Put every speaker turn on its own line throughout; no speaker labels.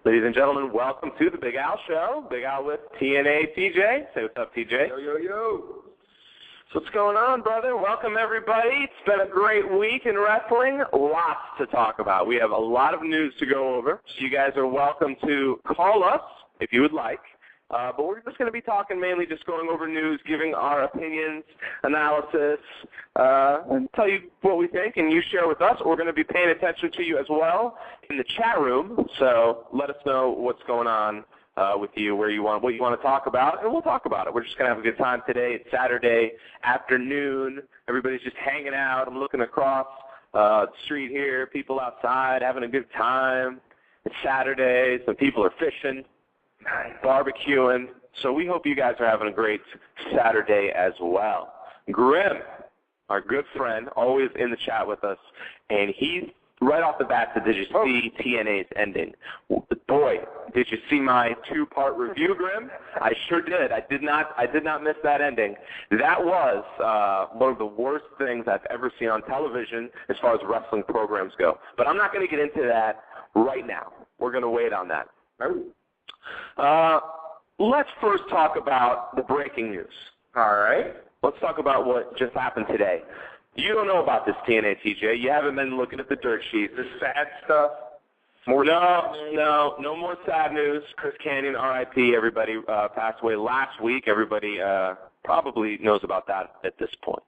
Ladies and gentlemen, welcome to the Big Al Show. Big Al with TNA TJ. Say what's up, TJ.
Yo, yo, yo.
So what's going on, brother? Welcome, everybody. It's been a great week in wrestling. Lots to talk about. We have a lot of news to go over, so you guys are welcome to call us if you would like. But we're just going to be talking mainly just going over news, giving our opinions, analysis, and tell you what we think, and you share with us. We're going to be paying attention to you as well in the chat room, so let us know what's going on with you, what you want to talk about, and we'll talk about it. We're just going to have a good time today. It's Saturday afternoon. Everybody's just hanging out. I'm looking across the street here, people outside having a good time. It's Saturday. Some people are fishing, barbecuing. So we hope you guys are having a great Saturday as well. Grim, our good friend, always in the chat with us, and he's right off the bat said, did you see TNA's ending? Boy, did you see my two-part review, Grim? I sure did. I did not miss that ending. That was one of the worst things I've ever seen on television as far as wrestling programs go. But I'm not going to get into that right now. We're going to wait on that. Let's first talk about the breaking news.
All right.
Let's talk about what just happened today. You don't know about this TNA TJ. You haven't been looking at the dirt sheets.
The sad stuff.
No more sad news. Chris Kanyon, R.I.P. Everybody passed away last week. Everybody probably knows about that at this point.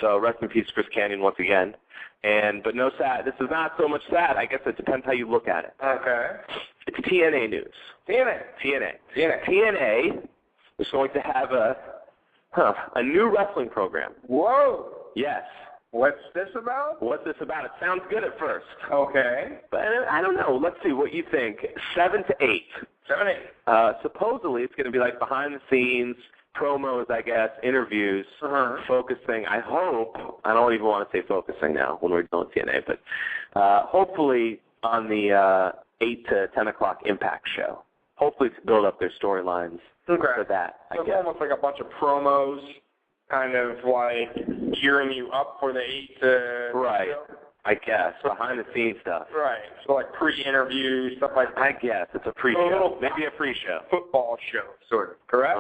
So rest in peace, Chris Kanyon, once again. But no sad. This is not so much sad. I guess it depends how you look at it.
Okay.
It's TNA news. TNA is going to have a new wrestling program.
Whoa.
Yes.
What's this about?
What's this about? It sounds good at first.
Okay.
But I don't know. Let's see what you think. 7 to 8.
7 to 8.
Supposedly it's going to be like behind the scenes, promos, I guess, interviews, focusing. I hope, I don't even want to say focusing now when we're doing TNA, but hopefully on the 8 to 10 o'clock Impact show. Hopefully to build up their storylines for that, I
guess.
It's
almost like a bunch of promos, kind of like gearing you up for the 8 to...
Right. I guess, behind-the-scenes stuff.
Right. So like pre-interviews, stuff like that.
I guess. It's a pre-show. Maybe a pre-show.
Football show, sort of. Correct?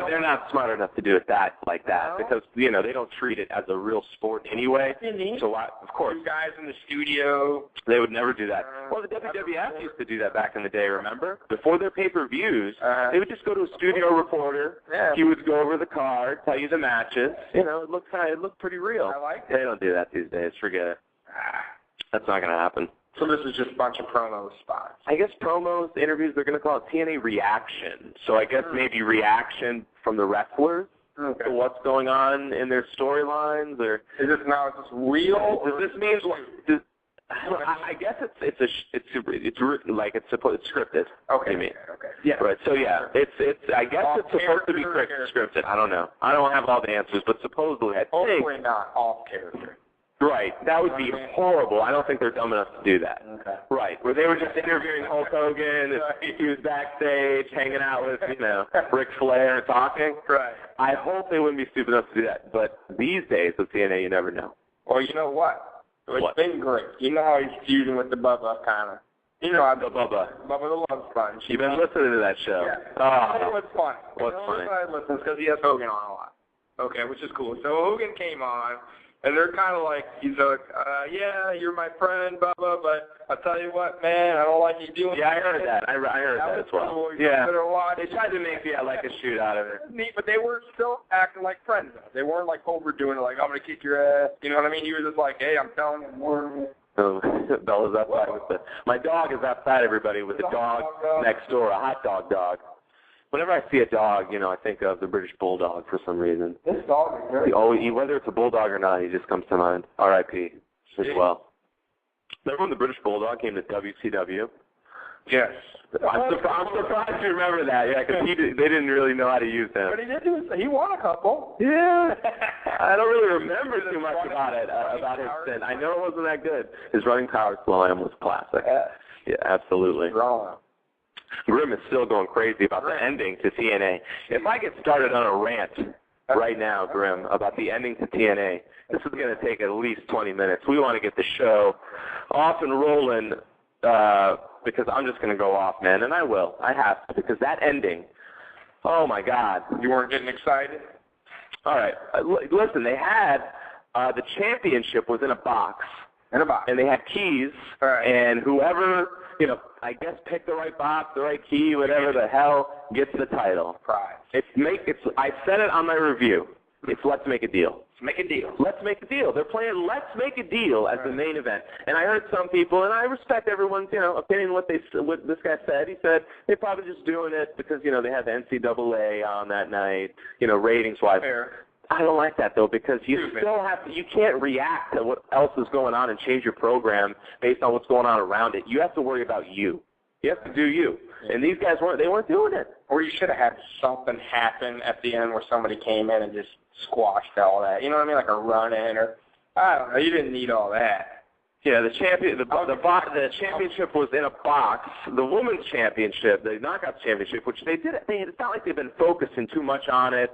They're not smart enough to do it like that because, they don't treat it as a real sport anyway. So, of course. 2 guys in the studio. They would never do that. Well, the WWF used to do that back in the day, remember? Before their pay-per-views, they would just go to a studio reporter. Yeah. He would go over the card, tell you the matches. It looked pretty real.
I like it.
They don't do that these days. Forget it. That's not going to happen.
So this is just a bunch of promo spots.
I guess promos, interviews, they're going to call it TNA Reaction. So I guess maybe reaction from the wrestlers to what's going on in their storylines. Or
is this now just real?
Does this mean I guess it's written like it's scripted.
Okay.
You mean?
Okay. Yeah.
Right. So yeah, I guess it's supposed to be scripted. I don't know. I don't have all the answers, but supposedly I think.
Hopefully not off character.
Right. That would be horrible. I don't think they're dumb enough to do that.
Okay.
Right. Where they were just interviewing Hulk Hogan, and he was backstage hanging out with, Ric Flair talking.
Right.
I hope they wouldn't be stupid enough to do that. But these days with TNA, you never know.
Well, you know what? It's been great. You know how he's fusing with the Bubba, kind of. You know how
the Bubba the
Love Sponge.
You've been listening to that show.
Yeah.
Oh.
What's funny?
What's funny?
I listen because he has Hogan on a lot. Okay, which is cool. So Hogan came on. And they're kind of like, he's like, yeah, you're my friend, Bubba, but I'll tell you what, man, I don't like you doing
I heard that. I heard that as well.
Cool.
Yeah.
They
tried to make like a shoot out of it.
Neat, but they were still acting like friends. They weren't like overdoing it, like, I'm going to kick your ass. You know what I mean? He was just like, hey, I'm telling you more.
So Bella's outside my dog is outside, everybody, with the dog next door, a hot dog. Whenever I see a dog, I think of the British Bulldog for some reason.
This dog is very
whether it's a bulldog or not, he just comes to mind. R.I.P. as well. Remember when the British Bulldog came to WCW?
Yes.
I'm surprised you remember that. Yeah, because they didn't really know how to use him.
But he won a couple.
Yeah. I don't really remember too much about his stint. I know it wasn't that good. His running power slam was classic. Yeah, absolutely. Grim is still going crazy about the ending to TNA. If I get started on a rant right now, Grim, about the ending to TNA, this is going to take at least 20 minutes. We want to get the show off and rolling because I'm just going to go off, man, and I will. I have to, because that ending, oh, my God.
You weren't getting excited?
All right. Listen, they had the championship was in a box. And they had keys, and whoever, I guess picked the right box, the right key, whatever the hell, gets the title.
Prize.
I said it on my review. It's Let's Make a Deal.
Make a deal.
Let's Make a Deal. They're playing Let's Make a Deal as the main event. And I heard some people, and I respect everyone's, opinion, what this guy said. He said they're probably just doing it because, they had the NCAA on that night, ratings-wise.
Fair.
I don't like that, though, because you can't react to what else is going on and change your program based on what's going on around it. You have to worry about you. You have to do you. And these guys weren't doing it.
Or you should have had something happen at the end where somebody came in and just squashed all that. You know what I mean? Like a run-in or, I don't know, you didn't need all that.
Yeah, the championship was in a box. The women's championship, the Knockouts championship, which they did, it's not like they've been focusing too much on it.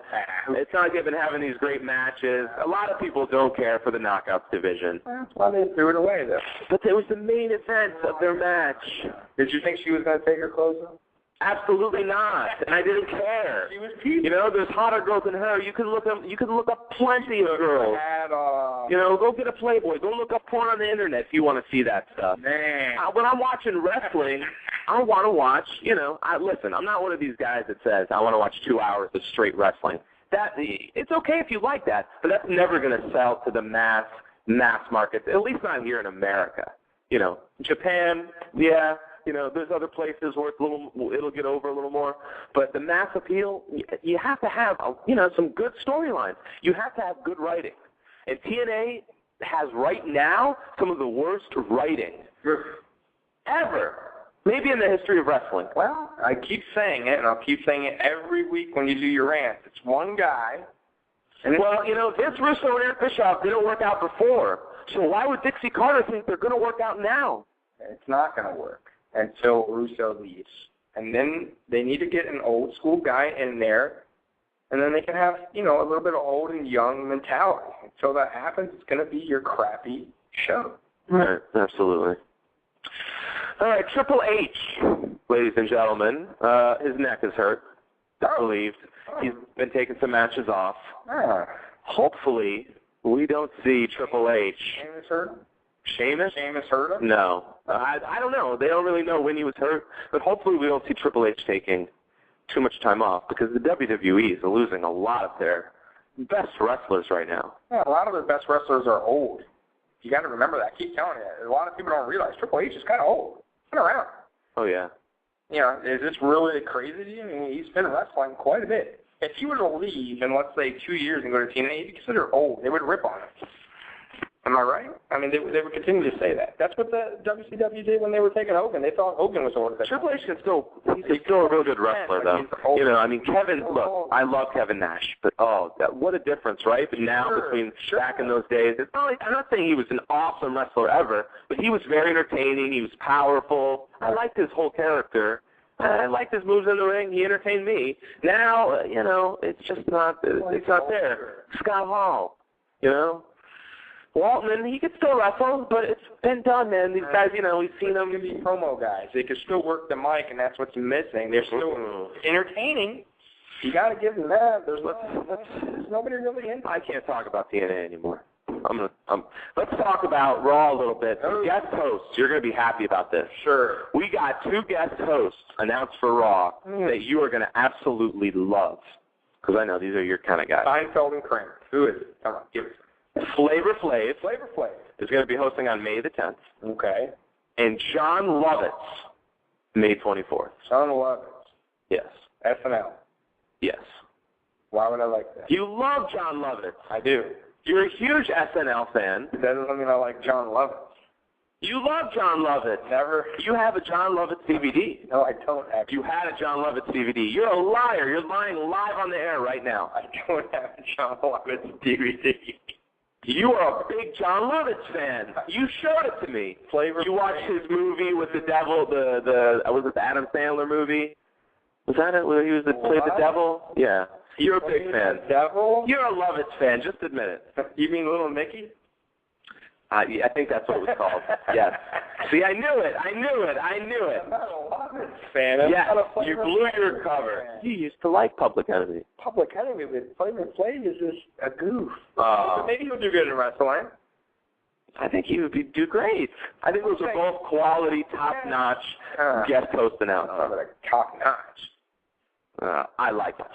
It's not like they've been having these great matches. A lot of people don't care for the Knockouts division.
That's why they threw it away, though.
But it was the main event of their match.
Did you think she was going to take her clothes off?
Absolutely not, and I didn't care.
She was cute.
There's hotter girls than her. You can look up plenty of girls. Go get a Playboy. Go look up porn on the internet if you want to see that stuff.
Man.
When I'm watching wrestling, I want to watch. Listen, I'm not one of these guys that says I want to watch 2 hours of straight wrestling. It's okay if you like that, but that's never going to sell to the mass market. At least not here in America. Japan, yeah. There's other places where it'll get over a little more. But the mass appeal, you have to have, some good storylines. You have to have good writing. And TNA has right now some of the worst writing ever, maybe in the history of wrestling.
Well, I keep saying it, and I'll keep saying it every week when you do your rant. It's one guy.
And Vince Russo and Eric Bischoff didn't work out before. So why would Dixie Carter think they're going to work out now?
It's not going to work until Russo leaves. And then they need to get an old school guy in there, and then they can have, a little bit of old and young mentality. Until that happens, it's going to be your crappy show.
Right, absolutely. All right, Triple H, ladies and gentlemen, his neck is hurt, I believe. He's been taking some matches off. Hopefully, we don't see Triple H.
Sheamus hurt?
Sheamus
hurt him?
No. I don't know. They don't really know when he was hurt, but hopefully we don't see Triple H taking too much time off because the WWE is losing a lot of their best wrestlers right now.
Yeah, a lot of their best wrestlers are old. You got to remember that. I keep telling you. A lot of people don't realize Triple H is kind of old. He's been around.
Oh, yeah.
Is this really crazy to you? I mean, he's been wrestling quite a bit. If he were to leave in, let's say, 2 years and go to TNA, he'd be considered old. They would rip on him. Am I right? I mean, they would continue to say that. That's what the WCW did when they were taking Hogan. They thought Hogan was old.
Triple H he's still a real good wrestler, though. Kevin, look, I love Kevin Nash, but what a difference, right? But now between back in those days, I'm not saying he was an awesome wrestler ever, but he was very entertaining. He was powerful. I liked his whole character. I liked his moves in the ring. He entertained me. Now, it's just not. It's not there. Scott Hall, Waltman, he could still wrestle, but it's been done, man. These guys, we've seen them.
These promo guys. They can still work the mic, and that's what's missing. They're still entertaining. You got to give them that. There's nobody really in.
I can't talk about TNA anymore. Let's talk about Raw a little bit. Guest hosts, you're going to be happy about this.
Sure.
We got 2 guest hosts announced for Raw that you are going to absolutely love, because I know these are your kind of guys.
Seinfeld and Kramer. Who is it? Come on, give it.
Flava Flav is going to be hosting on May the 10th.
Okay.
And John Lovitz, May 24th.
John Lovitz.
Yes.
SNL.
Yes.
Why would I like that?
You love John Lovitz.
I do.
You're a huge SNL fan.
That doesn't mean I like John Lovitz.
You love John Lovitz.
Never.
You have a John Lovitz DVD.
No, I don't actually.
You had a John Lovitz DVD. You're a liar. You're lying live on the air right now.
I don't have a John Lovitz DVD.
You are a big John Lovitz fan. You showed it to me.
Flava
You watched his movie with the devil, was it the Adam Sandler movie? Was that it? Where he was played the devil? Yeah. You're a big fan.
Devil?
You're a Lovitz fan. Just admit it.
You mean Little Mickey?
I think that's what it was called. Yes. See, I knew it.
I'm not a Lovitz fan.
Yes. You blew your cover.
Fan.
You used to like Public Enemy.
Public Enemy with Flava Flav is just a goof.
But
maybe he'll do good in wrestling.
I think he would do great. I think those are both quality, top-notch guest host announcers.
Top-notch.
I like it.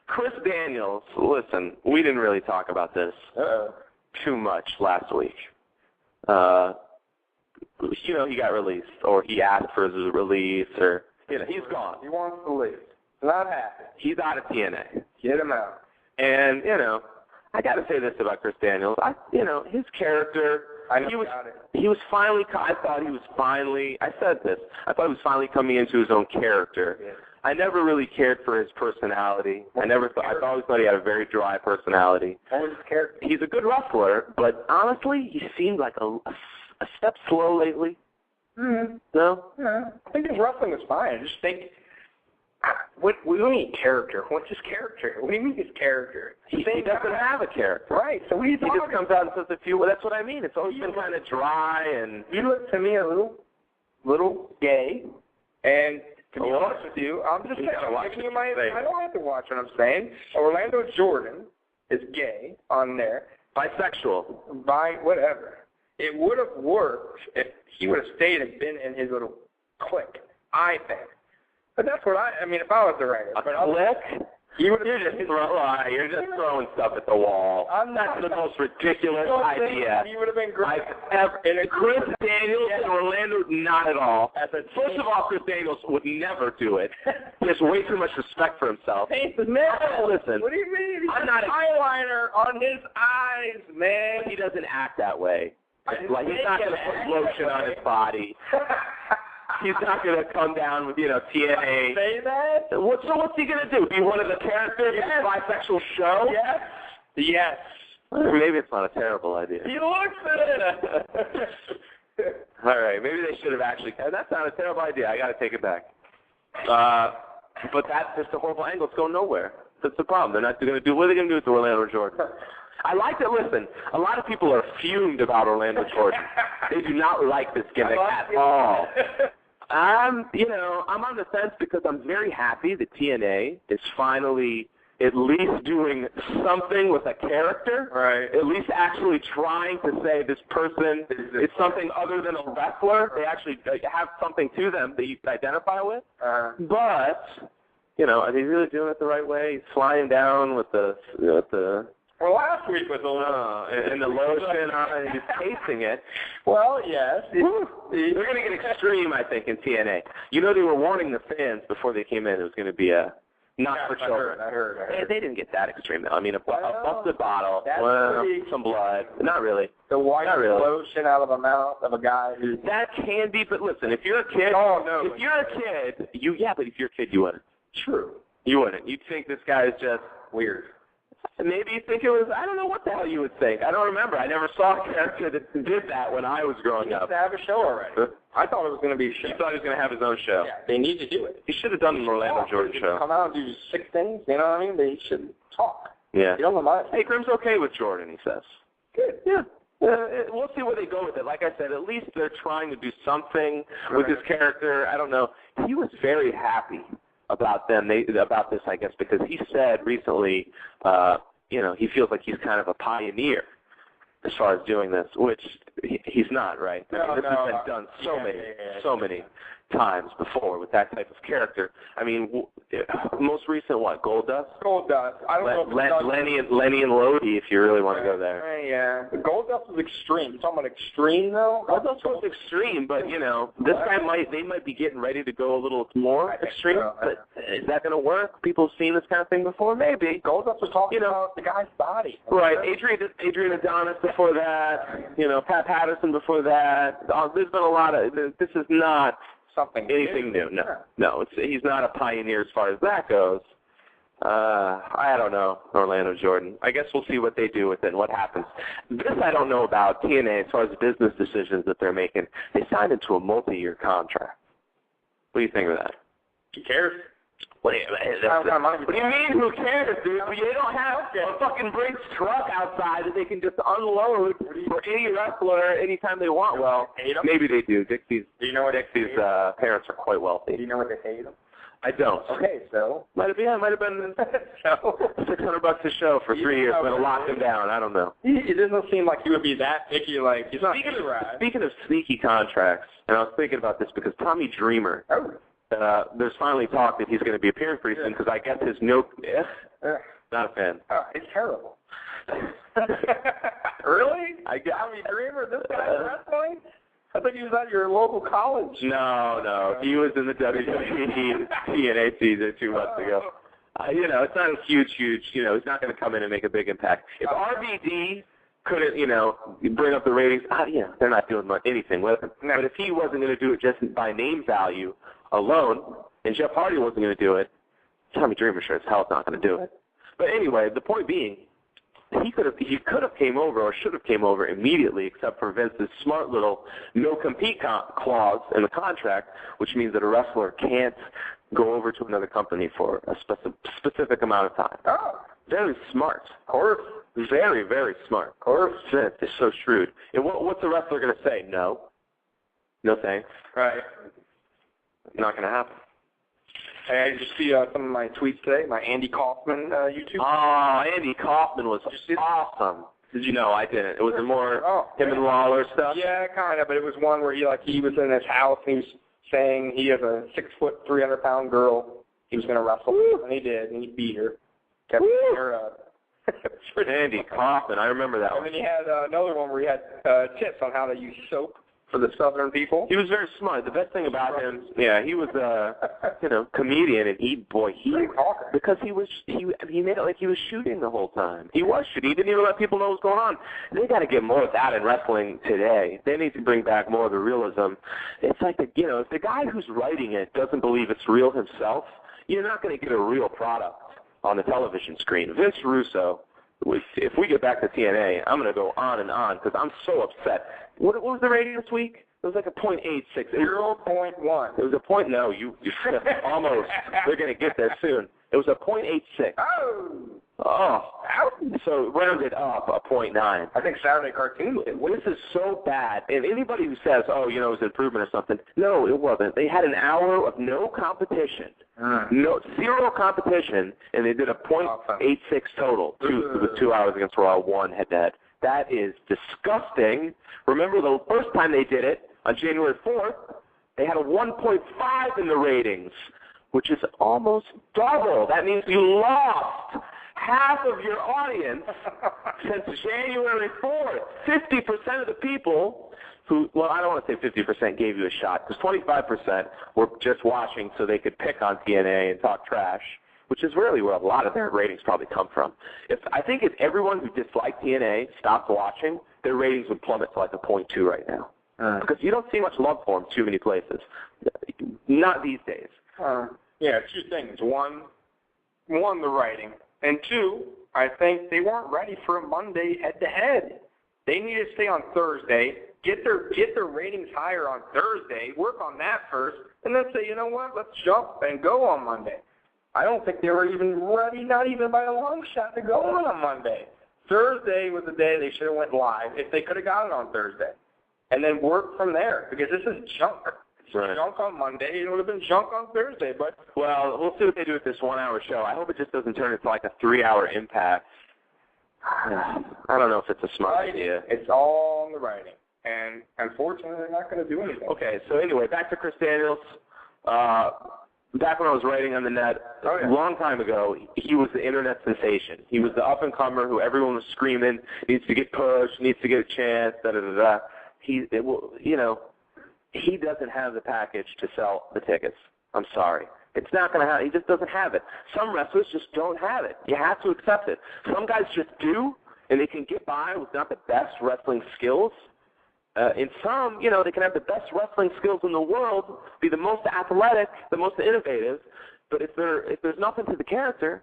Chris Daniels, listen, we didn't really talk about this too much last week. He got released, or he asked for his release, or, he's gone.
He wants to leave. Not happy.
He's out of TNA.
Get him out.
And, I got to say this about Chris Daniels. His character, I thought he was finally coming into his own character. Yeah. I never really cared for his personality. I always thought he had a very dry personality.
What was his character?
He's a good wrestler, but honestly, he seemed like a step slow lately.
Mm-hmm.
No?
Yeah. I think his wrestling was fine. I just think, what do you mean character? What's his character? What do you mean his character?
He doesn't have a character.
Right, so what are you talking
about? He just comes out and says a few, that's what I mean. It's always been kind of dry and...
You look to me a little gay, and... To be honest with you, I'm just saying, I don't have to watch what I'm saying. Orlando Jordan is gay on there.
Bisexual.
Whatever. It would have worked if he would have stayed and been in his little clique, I think. But that's what I mean, if I was the writer.
A clique? You're just throwing stuff at the wall. That's the most ridiculous idea.
He would have been great.
Chris Daniels and Orlando, not at all. First of all, Chris Daniels would never do it. He has way too much respect for himself.
Hey, man,
listen.
What do you mean?
I'm not
eyeliner on his eyes, man.
He doesn't act that way. He's not going to put lotion on his body. He's not going to come down with, TNA.
Say that?
What's he going to do? Be one of the characters in a bisexual show?
Yes. Yes.
Maybe it's not a terrible idea.
He looks it.
All right. Maybe they should have actually. That's not a terrible idea. I got to take it back. But that's just a horrible angle. It's going nowhere. That's the problem. They're not going to do. What are they going to do with Orlando Jordan? I like that. Listen, a lot of people are fumed about Orlando Jordan. They do not like this gimmick at all. I'm on the fence because I'm very happy that TNA is finally at least doing something with a character. Right. At least actually trying to say this person is something other than a wrestler. They actually have something to them that you can identify with. But, are they really doing it the right way? He's flying down with the
Well, last week was a little...
and the lotion on, and he's tasting it.
Well, yes.
They're going to get extreme, I think, in TNA. They were warning the fans before they came in it was going to be a not for children.
I heard.
They didn't get that extreme, though. I mean, a busted bottle, some blood. Not really.
The white lotion out of the mouth of a guy who...
That can be, but listen, if you're a kid...
Oh, no.
If you're a kid, but if you're a kid, you wouldn't.
True.
You wouldn't. You'd think this guy is just...
weird.
Maybe you think it was, I don't know what the hell you would think. I don't remember. I never saw a character that did that when I was growing up.
He used to have a show already. I thought it was going to be a show.
You thought he was going to have his own show.
Yeah, they need to do it.
He should have done an Orlando Jordan show.
Come out and do 6 things, you know what I mean? They should talk.
Yeah.
You don't mind.
Hey, Grim's okay with Jordan, he says.
Good.
Yeah. We'll see where they go with it. Like I said, at least they're trying to do something with his character. I don't know. He was very happy about this, I guess, because he said recently, he feels like he's kind of a pioneer as far as doing this, which He's not, right? I mean, this has been done so many times before with that type of character. I mean, most recent, what, Goldust?
Goldust. I don't know.
Lenny and Lodi, if you really want to go there.
Yeah. The Goldust was extreme. You're talking about extreme, though?
Goldust was extreme, but, this guy they might be getting ready to go a little more extreme. So. But is that going to work? People have seen this kind of thing before? Maybe.
Goldust was talking about the guy's body.
Right. Adrian Adonis before that. Pat Patterson before that. There's been a lot of. This is not anything new. No. He's not a pioneer as far as that goes. I don't know, Orlando Jordan. I guess we'll see what they do with it and what happens. This I don't know about TNA as far as business decisions that they're making. They signed into a multi-year contract. What do you think of that?
Who cares?
What do you mean, who cares, dude? They don't have a fucking Brinks truck outside that they can just unload for any wrestler anytime they want. Well, maybe they do. Dixie's parents are quite wealthy.
Do you know what they paid them?
I don't.
Okay, so
might have been $600 a show for 3 years, but locked him down. I don't know.
It doesn't seem like he would be that picky. Like he's not.
Speaking of sneaky contracts, and I was thinking about this because Tommy Dreamer. There's finally talk that he's going to be appearing pretty soon because I guess his not a fan.
It's terrible. Really? Tommy Dreamer, this guy's wrestling? I thought he was at your local college.
No. He was in the WWE TNA season 2 months ago. It's not a huge, he's not going to come in and make a big impact. If RVD couldn't, bring up the ratings, they're not doing anything with him. No. But if he wasn't going to do it just by name value alone, and Jeff Hardy wasn't going to do it, Tommy Dreamer sure as hell is not going to do it. But anyway, the point being, he could have came over or should have came over immediately, except for Vince's smart little no-compete clause in the contract, which means that a wrestler can't go over to another company for a specific amount of time.
Oh.
Very smart. Of course. Very, very smart. Of course. Vince is so shrewd. And what's the wrestler going to say? No. No thanks.
Right.
Not going to happen.
Hey, did you see some of my tweets today? My Andy Kaufman YouTube?
Oh, Andy Kaufman was awesome. Did you know? I didn't. It was more him and Lawler stuff?
Yeah, kind of, but it was one where he was in his house and he was saying he has a 6-foot, 300-pound girl he was going to wrestle, and he did, and he beat her. Kept beating her up.
Andy Kaufman, I remember that one.
And then he had another one where he had tips on how to use soap for the Southern people.
He was very smart. The best thing about him, he was a comedian, and because he made it like he was shooting the whole time. He was shooting. He didn't even let people know what was going on. They got to get more of that in wrestling today. They need to bring back more of the realism. It's like if the guy who's writing it doesn't believe it's real himself, you're not going to get a real product on the television screen. Vince Russo, if we get back to TNA, I'm going to go on and on because I'm so upset. What was the rating this week? It was like a 0.86.
0.1.
It was a point. No, you almost. They're going to get there soon. It was a 0.86. Oh. So rounded up a 0.9.
I think Saturday Cartoon.
This is so bad. And anybody who says, it was an improvement or something, no, it wasn't. They had an hour of no competition. Zero competition, and they did a 0.86 total with 2 hours against Raw 1 head-to-head. That is disgusting. Remember the first time they did it, on January 4th, they had a 1.5 in the ratings, which is almost double. That means you lost half of your audience since January 4th. 50% of the people who, I don't want to say 50% gave you a shot, because 25% were just watching so they could pick on TNA and talk trash, which is really where a lot of their ratings probably come from. I think if everyone who disliked TNA stopped watching, their ratings would plummet to like a 0.2 right now. Because you don't see much love for them too many places. Not these days.
Two things. One, the writing. And two, I think they weren't ready for a Monday head-to-head. They need to stay on Thursday, get their ratings higher on Thursday, work on that first, and then say, you know what, let's jump and go on Monday. I don't think they were even ready, not even by a long shot, to go on Monday. Thursday was the day they should have went live if they could have got it on Thursday. And then work from there, because this is junk. It's junk on Monday. It would have been junk on Thursday. But
well, we'll see what they do with this 1 hour show. I hope it just doesn't turn into like a 3 hour Impact. I don't know if it's a smart idea.
It's all in the writing. And unfortunately, they're not going to do anything.
Okay, so anyway, back to Chris Daniels. Back when I was writing on the net a long time ago, he was the internet sensation. He was the up-and-comer who everyone was screaming, needs to get pushed, needs to get a chance, da-da-da-da. He doesn't have the package to sell the tickets. I'm sorry. It's not going to happen. He just doesn't have it. Some wrestlers just don't have it. You have to accept it. Some guys just do, and they can get by with not the best wrestling skills. In some, they can have the best wrestling skills in the world, be the most athletic, the most innovative, but if there's nothing to the character,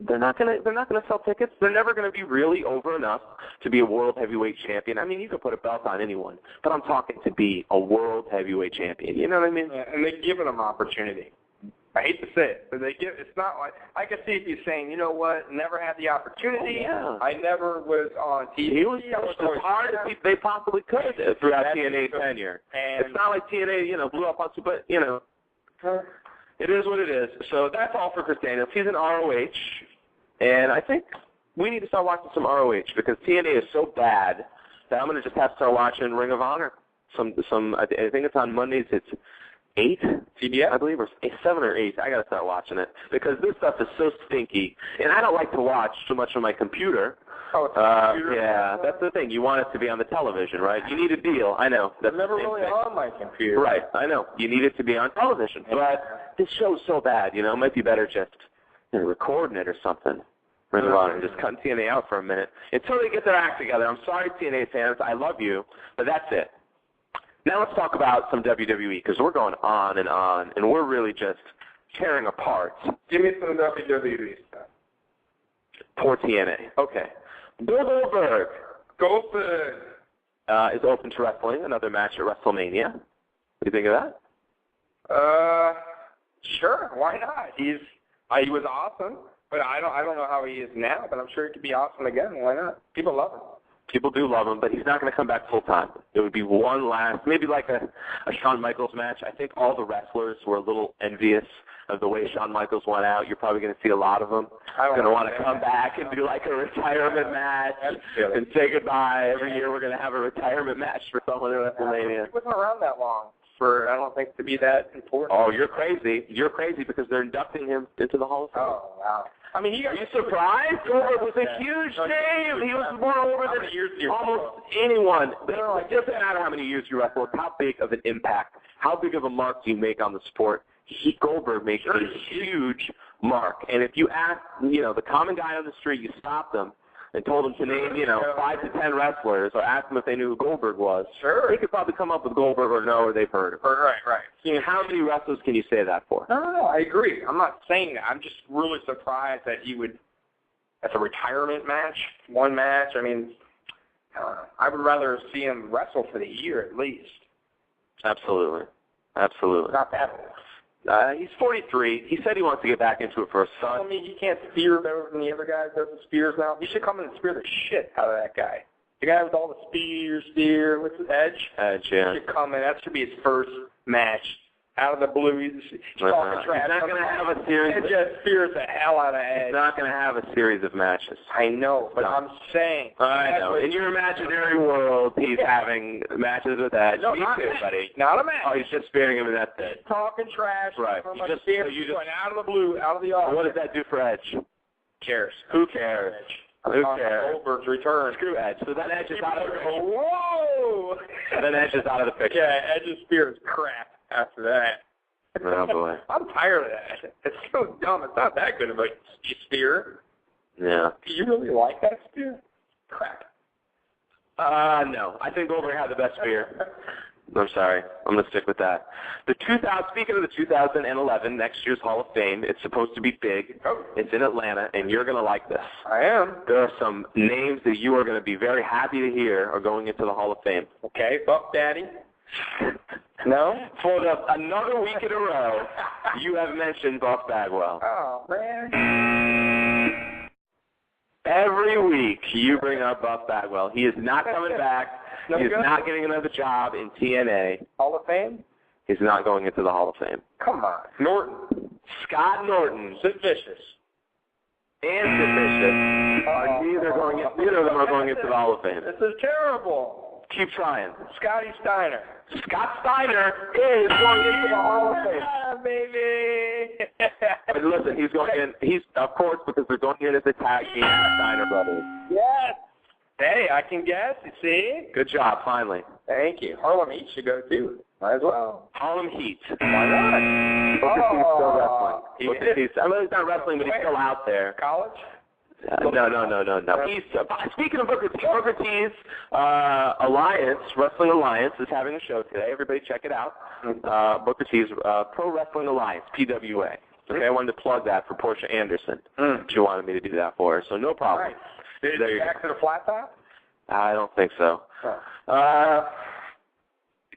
they're not gonna sell tickets. They're never gonna be really over enough to be a world heavyweight champion. I mean, you can put a belt on anyone, but I'm talking to be a world heavyweight champion. You know what I mean?
Yeah, and they've given them opportunity. I hate to say it, but it's not like, I can see if you're saying, you know what, never had the opportunity.
Oh, yeah.
I never was on TV.
He was pushed as hard as they possibly could throughout TNA's tenure. And it's not like TNA, blew up on you, but, it is what it is. So that's all for Chris Daniels. He's in ROH, and I think we need to start watching some ROH because TNA is so bad that I'm going to just have to start watching Ring of Honor. I think it's on Mondays. It's 8 CBS, I believe, or 7 or 8. I got to start watching it because this stuff is so stinky, and I don't like to watch too much on my computer.
Oh, it's a computer.
Yeah, that's the thing. You want it to be on the television, right? You need a deal. I know. That's
never really on my computer.
Right, I know. You need it to be on television, but this show's so bad. It might be better just recording it or something. Ring of Honor, just cutting TNA out for a minute until they get their act together. I'm sorry, TNA fans. I love you, but that's it. Now let's talk about some WWE because we're going on, and we're really just tearing apart.
Give me some WWE stuff.
Poor TNA. Okay. Bill Goldberg is open to wrestling, another match at WrestleMania. What do you think of that?
Sure. Why not? He was awesome, but I don't know how he is now, but I'm sure he could be awesome again. Why not? People love him.
People do love him, but he's not going to come back full time. It would be one last, maybe like a Shawn Michaels match. I think all the wrestlers were a little envious of the way Shawn Michaels went out. You're probably going to see a lot of them going to want to come back and do like a retirement match and say goodbye. Every year we're going to have a retirement match for someone at WrestleMania.
He wasn't around that long for, I don't think, to be that important.
Oh, you're crazy. You're crazy because they're inducting him into the Hall of Fame.
Oh, wow. I mean,
are you surprised? Goldberg was a huge name. He was more over than almost anyone. It doesn't matter how many years you wrestle. It's how big of an impact, how big of a mark do you make on the sport. Goldberg makes a huge mark. And if you ask, the common guy on the street, you stop them and told them to name, 5 to 10 wrestlers or ask them if they knew who Goldberg was.
Sure.
They could probably come up with Goldberg or they've heard of him.
Right.
How many wrestlers can you say that for?
No, I agree. I'm not saying that. I'm just really surprised that he would, that's a retirement match, one match. I mean, I would rather see him wrestle for the year at least.
Absolutely.
Not that old.
He's 43. He said he wants to get back into it for a son.
I mean, he can't spear better than the other guys does the spears now. He should come in and spear the shit out of that guy. The guy with all the spear, what's his Edge?
Edge, yeah.
He should come in. That should be his first match. Out of the blue, he's talking trash.
He's not going to have a series.
Edge just spears the hell out of Edge.
He's not going to have a series of matches.
I know, but I'm saying.
I know. In your imaginary world, he's having matches with Edge.
No,
Me
not
too,
match.
buddy.
Not a match.
Oh, he's just spearing him, and that's it.
Talking trash.
Right.
Going out of the blue, out of the office.
What does that do for Edge?
Cares.
Who cares? Who cares?
Goldberg's return.
Screw Edge. So then Edge is out of the picture.
Whoa!
Then Edge is out of the picture.
Yeah, Edge's spear is crap after that.
Oh, boy.
I'm tired of that. It's so dumb. It's not that good of a spear.
Yeah.
Do you really like that spear? Crap.
No. I think Goldberg had the best spear. I'm sorry. I'm going to stick with that. Speaking of the 2011, next year's Hall of Fame, it's supposed to be big.
Oh.
It's in Atlanta, and you're going to like this.
I am.
There are some names that you are going to be very happy to hear are going into the Hall of Fame.
Okay, Buff Daddy. No?
For another week in a row, you have mentioned Buff Bagwell.
Oh, man.
Every week you bring up Buff Bagwell. He is not coming back.
No
he is
good?
not getting another job in TNA.
Hall of Fame?
He's not going into the Hall of Fame.
Come on. Norton.
Scott Norton.
Sid Vicious.
And Sid Vicious. Neither of them are going into the Hall of Fame.
This is terrible.
Keep trying.
Scotty Steiner.
Scott Steiner is going into the Hall of Fame.
Yeah, baby.
But listen, he's going in. He's of course because they're going in as a tag team, the Steiner brothers.
Yes. Hey, I can guess. You see?
Good job, finally.
Thank you. Harlem Heat should go too. Might as well.
Harlem Heat.
Why not?
He's still wrestling.
He
I mean, he's not wrestling, but he's still out there.
College?
No. He's speaking of Booker T's Alliance, Wrestling Alliance, is having a show today. Everybody check it out. Booker T's Pro Wrestling Alliance, PWA. Okay, I wanted to plug that for Portia Anderson. She wanted me to do that for her, so no problem.
Right. Did it back to the flat top?
I don't think so.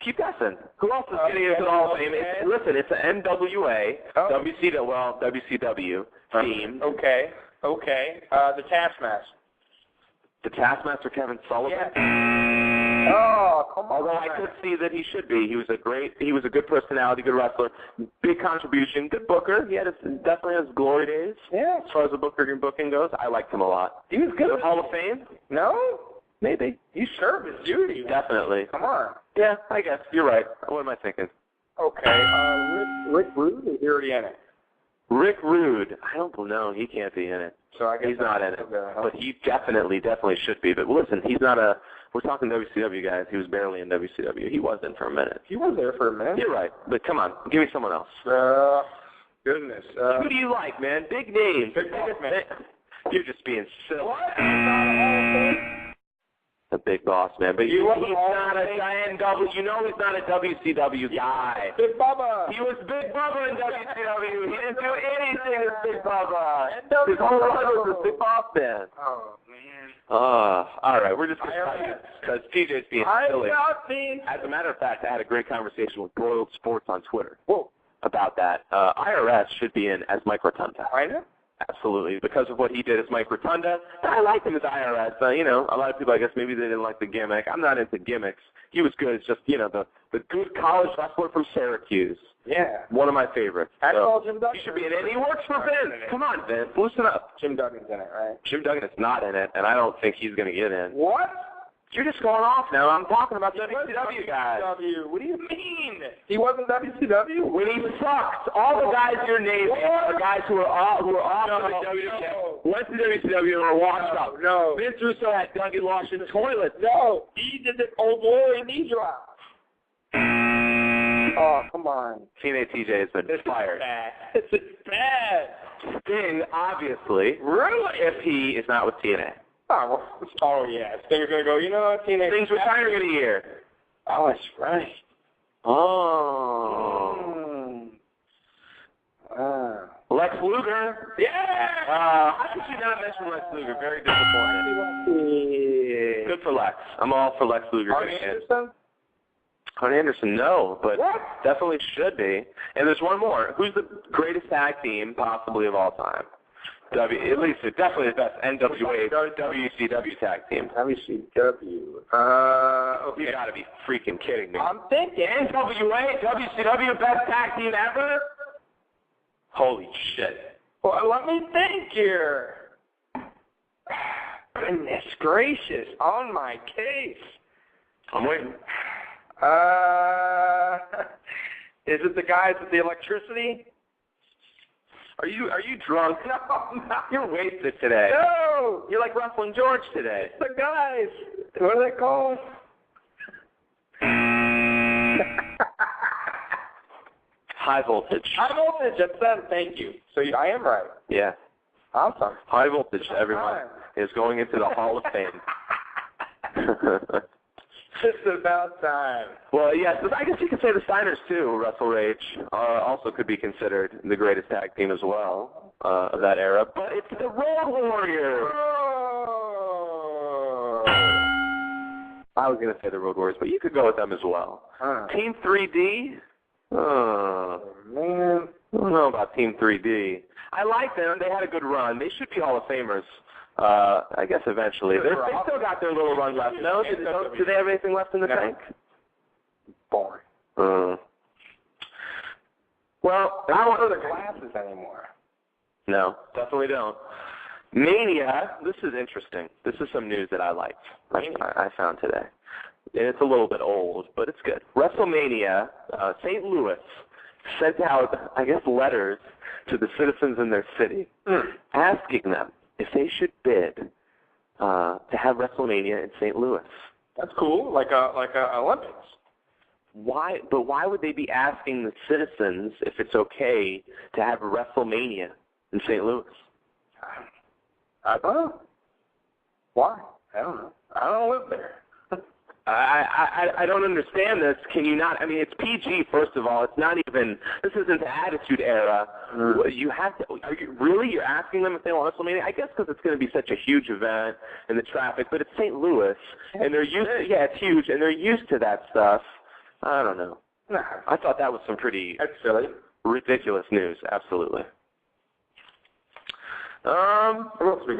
Keep guessing. Who else is getting into the Hall of Fame? Listen, it's an NWA, WCW theme.
Okay. The Taskmaster.
The Taskmaster Kevin Sullivan?
Yeah. Oh, come on.
Although I could see that he should be. He was a good personality, good wrestler, big contribution, good booker. He had definitely his glory days.
Yeah.
As far as the booking goes, I liked him a lot.
He was good.
The Hall of Fame?
No?
Maybe.
He served his duty.
Definitely.
Come on.
Yeah, I guess. You're right. What am I thinking?
Okay. Rick Rude, is he already in it?
Rick Rude. I don't know. He can't be in it.
So I guess
he's not in it. But he definitely should be. But listen, he's not a... We're talking WCW guys. He was barely in WCW. He was in for a minute.
He was there for a minute.
You're right. But come on. Give me someone else.
Goodness.
Who do you like, man? Big names. You're just being silly.
What? He's not a Hall of Fame?
The Big Boss, man. But he's not a NW. You know he's not a WCW guy.
Big Bubba.
He was Big Bubba in WCW. He didn't do anything as Big Bubba. His whole life was a Big Boss man.
Oh, man.
All right. We're just going to because TJ's being silly.
As
a matter of fact, I had a great conversation with Broiled Sports on Twitter about that. IRS should be in as Mike Rotunda.
I know.
Absolutely, because of what he did as Mike Rotunda. I liked him as IRS. A lot of people, I guess, maybe they didn't like the gimmick. I'm not into gimmicks. He was good. It's just, the good college wrestler from Syracuse.
Yeah.
One of my favorites.
I call Jim Duggan.
He should be in it. He works for Vince. Come on, Vince. Loosen up.
Jim Duggan's in it, right?
Jim Duggan is not in it, and I don't think he's going to get in.
What?
You're just going off now. I'm talking about WCW guys.
What do you mean? He wasn't WCW?
When he sucked, all the guys you're naming are guys who are off the WCW, went to WCW and were washed up.
No.
Vince Russo had Dougie Lash in the toilet.
No. He did the old boy knee drop. Oh, come on.
TNA TJ has been fired.
This is bad.
Sting, obviously.
Really?
If he is not with TNA.
Oh, yeah. Sting's going to go, TNA.
Sting's retiring in a year.
Oh, that's right.
Lex Luger.
Yeah!
How could you not mention Lex Luger? Very disappointing. Good for Lex. I'm all for Lex Luger.
Arn Anderson?
Arn Anderson, no, but
what?
Definitely should be. And there's one more. Who's the greatest tag team possibly of all time? At least definitely the best NWA, WCW tag team.
WCW.
You got to be freaking kidding me.
I'm thinking.
NWA, WCW, best tag team ever? Holy shit.
Well, let me think here. Goodness gracious, on my case.
I'm waiting.
Is it the guys with the electricity?
Are you drunk?
No, I'm not.
You're wasted today.
No!
You're like Wrestling George today.
The guys. What are they called?
High voltage.
High voltage, that's them. Thank you. So I am right.
Yeah.
Awesome.
High voltage, everyone, is going into the Hall of Fame.
Just about time.
Well, yes, I guess you could say the Steiners, too, Wrestle Rage, also could be considered the greatest tag team as well of that era. But it's the Road Warriors.
Oh.
I was going to say the Road Warriors, but you could go with them as well. Team 3D? Oh,
man.
I don't know about Team 3D. I like them. They had a good run. They should be Hall of Famers. I guess eventually. They still got their little run left. No? Do they have anything left in the tank?
Boring.
Well,
I don't know the glasses anymore.
No, definitely don't. Mania, this is interesting. This is some news that I liked. I found today. and it's a little bit old, but it's good. WrestleMania, St. Louis sent out, I guess, letters to the citizens in their city asking them if they should bid to have WrestleMania in St. Louis.
That's cool, like a Olympics.
Why? But why would they be asking the citizens if it's okay to have WrestleMania in St. Louis?
I don't know. Why? I don't know. I don't live there.
I don't understand this. Can you not? I mean, it's PG, first of all. It's not even, this isn't the Attitude Era. You have to, you're asking them if they want WrestleMania? I guess because it's going to be such a huge event and the traffic, but it's St. Louis, and they're used to, yeah, it's huge, and they're used to that stuff. I don't know. I thought that was some pretty ridiculous news, absolutely.
What else we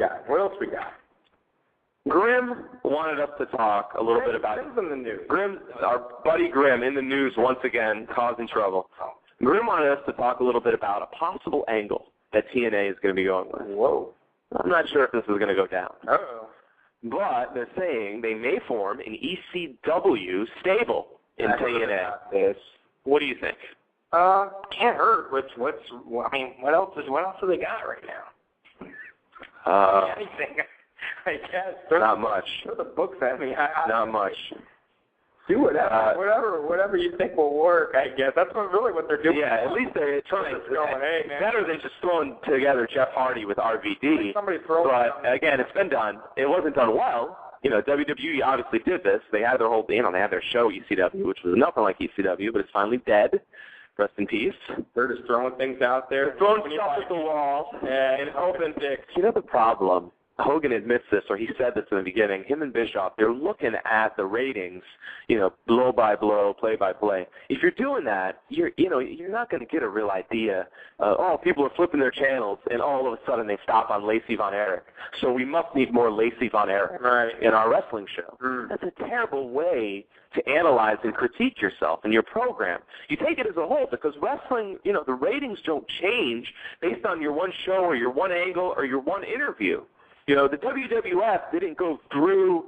got?
Grim wanted us to talk a little bit about
Grim's in the news.
Grim, our buddy Grim, in the news once again, causing trouble. Grim wanted us to talk a little bit about a possible angle that TNA is going to be going with.
Whoa.
I'm not sure if this is going to go down.
Uh-oh.
But they're saying they may form an ECW stable in TNA. What do you think?
Can't hurt. What else do they got right now? Anything. I guess.
Not much.
Throw the books at me.
Not much.
Do whatever you think will work, I guess. That's what they're doing.
Yeah, at least they're trying. It's better than just throwing together Jeff Hardy with RVD. But again, it's been done. It wasn't done well. You know, WWE obviously did this. They had their whole, they had their show ECW, which was nothing like ECW, but it's finally dead. Rest in peace.
They're just throwing things out there.
Throwing stuff at the wall.
Yeah, and open dicks.
You know the problem? Hogan admits this, or he said this in the beginning. Him and Bischoff, they're looking at the ratings, you know, blow by blow, play by play. If you're doing that, you're not going to get a real idea. People are flipping their channels, and all of a sudden they stop on Lacey Von Erich. So we must need more Lacey Von Erich in our wrestling show. That's a terrible way to analyze and critique yourself and your program. You take it as a whole, because wrestling, you know, the ratings don't change based on your one show or your one angle or your one interview. You know, the WWF didn't go through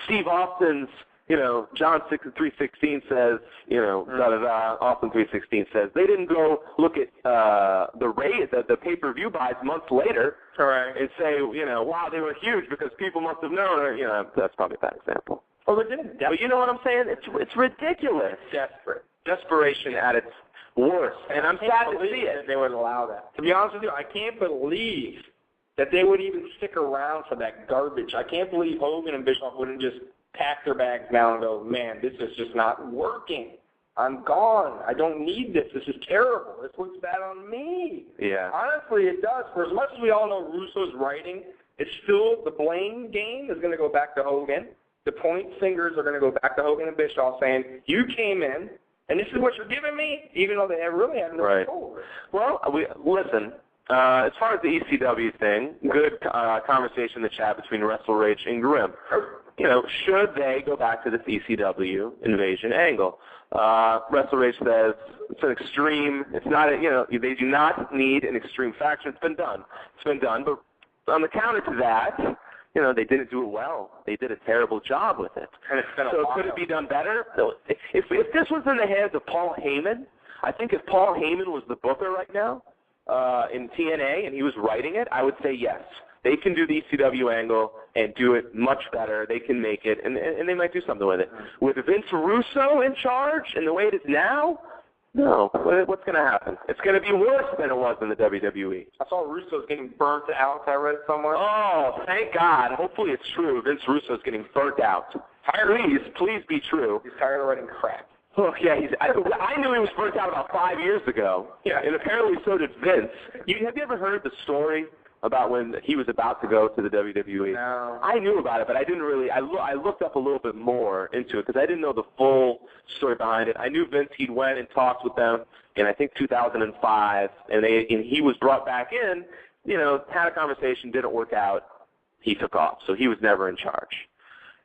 Steve Austin's, you know, John 3:16 says, you know, da-da-da, Austin 3:16 says. They didn't go look at the pay-per-view buys months later and say, you know, wow, they were huge because people must have known. Or, you know, that's probably a bad example.
Oh, they didn't.
But you know what I'm saying? It's ridiculous. Desperation at its worst. And I'm sad to see it.
They would allow that. To be honest with you, I can't believe that they would even stick around for that garbage. I can't believe Hogan and Bischoff wouldn't just pack their bags down and go, man, this is just not working. I'm gone. I don't need this. This is terrible. This looks bad on me.
Yeah.
Honestly, it does. For as much as we all know Russo's writing, it's still the blame game is going to go back to Hogan. The point fingers are going to go back to Hogan and Bischoff saying, you came in, and this is what you're giving me, even though they really have no control. Well,
listen. As far as the ECW thing, good conversation in the chat between Wrestle Rage and Grim. You know, should they go back to this ECW invasion angle? Wrestle Rage says it's an extreme. It's not. They do not need an extreme faction. It's been done. But on the counter to that, you know, they didn't do it well. They did a terrible job with it.
And it's been
so could it be done better? If this was in the hands of Paul Heyman, I think if Paul Heyman was the booker right now, in TNA, and he was writing it, I would say yes. They can do the ECW angle and do it much better. They can make it, and they might do something with it. With Vince Russo in charge and the way it is now, no. What's going to happen? It's going to be worse than it was in the WWE.
I saw Russo's getting burnt out. I read somewhere.
Oh, thank God. Hopefully it's true. Vince Russo's getting burnt out. Please be true.
He's tired of writing crap.
Oh, yeah, I knew he was burnt out about 5 years ago, and apparently so did Vince. Have you ever heard the story about when he was about to go to the WWE?
No.
I knew about it, but I didn't really. I looked up a little bit more into it because I didn't know the full story behind it. I knew Vince, he'd went and talked with them in, I think, 2005, and he was brought back in, you know, had a conversation, didn't work out, he took off, so he was never in charge.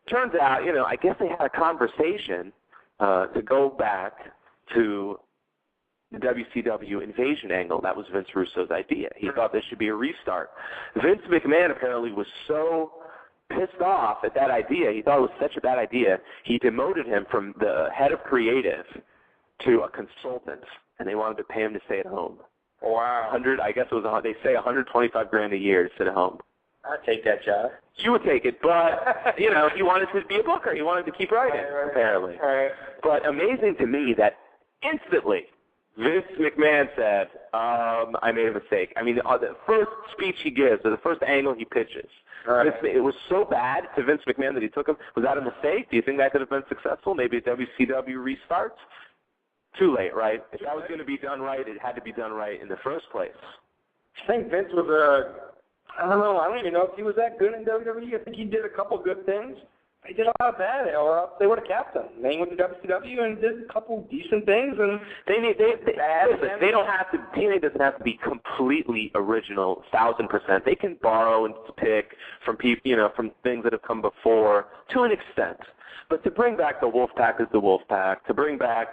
Turns out, you know, I guess they had a conversation to go back to the WCW invasion angle. That was Vince Russo's idea. He thought this should be a restart. Vince McMahon apparently was so pissed off at that idea. He thought it was such a bad idea. He demoted him from the head of creative to a consultant, and they wanted to pay him to stay at home.
Wow.
I guess it was, they say $125,000 a year to sit at home.
I'd take that job.
You would take it, but, he wanted to be a booker. He wanted to keep writing, apparently.
Right.
But amazing to me that instantly Vince McMahon said, I made a mistake. I mean, the first speech he gives, or the first angle he pitches, it was so bad to Vince McMahon that he took him. Was that a mistake? Do you think that could have been successful? Maybe a WCW restart? Too late, right? If that was going to be done right, it had to be done right in the first place.
I think Vince was I don't know. I don't even know if he was that good in WWE. I think he did a couple good things. He did a lot of bad, or else they would have kept him. They went to WCW and did a couple decent things, and
they don't have to. TNA doesn't have to be completely original, 1,000%. They can borrow and pick from people, from things that have come before to an extent. But to bring back the Wolfpack is the Wolfpack. To bring back,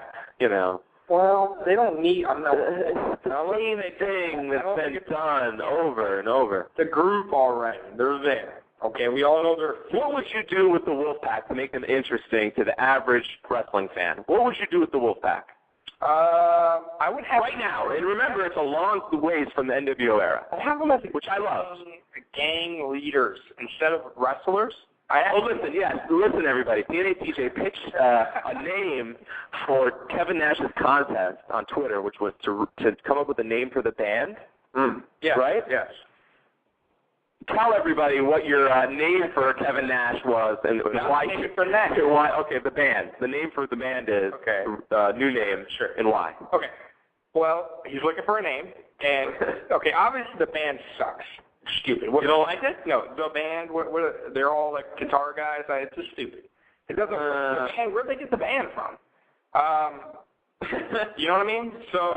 Well, they don't need.
It's the same thing that's been done over and over.
The group already, they're there. Okay, we all know they're.
What would you do with the Wolfpack to make them interesting to the average wrestling fan? What would you do with the Wolfpack?
I would have
right now, and remember, it's a long ways from the NWO era.
I have them as
which I love.
Gang leaders instead of wrestlers.
Listen, everybody. TNA TJ pitched a name for Kevin Nash's contest on Twitter, which was to come up with a name for the band.
Yeah.
Right?
Yes.
Tell everybody what your name for Kevin Nash was and why.
For Nash.
Okay, the band. The name for the band is new name.
Sure.
And why?
Okay. Well, he's looking for a name, and obviously the band sucks. Stupid.
You don't like it?
No, the band. They're all like guitar guys. It's just stupid. It doesn't. Where'd they get the band from? You know what I mean? So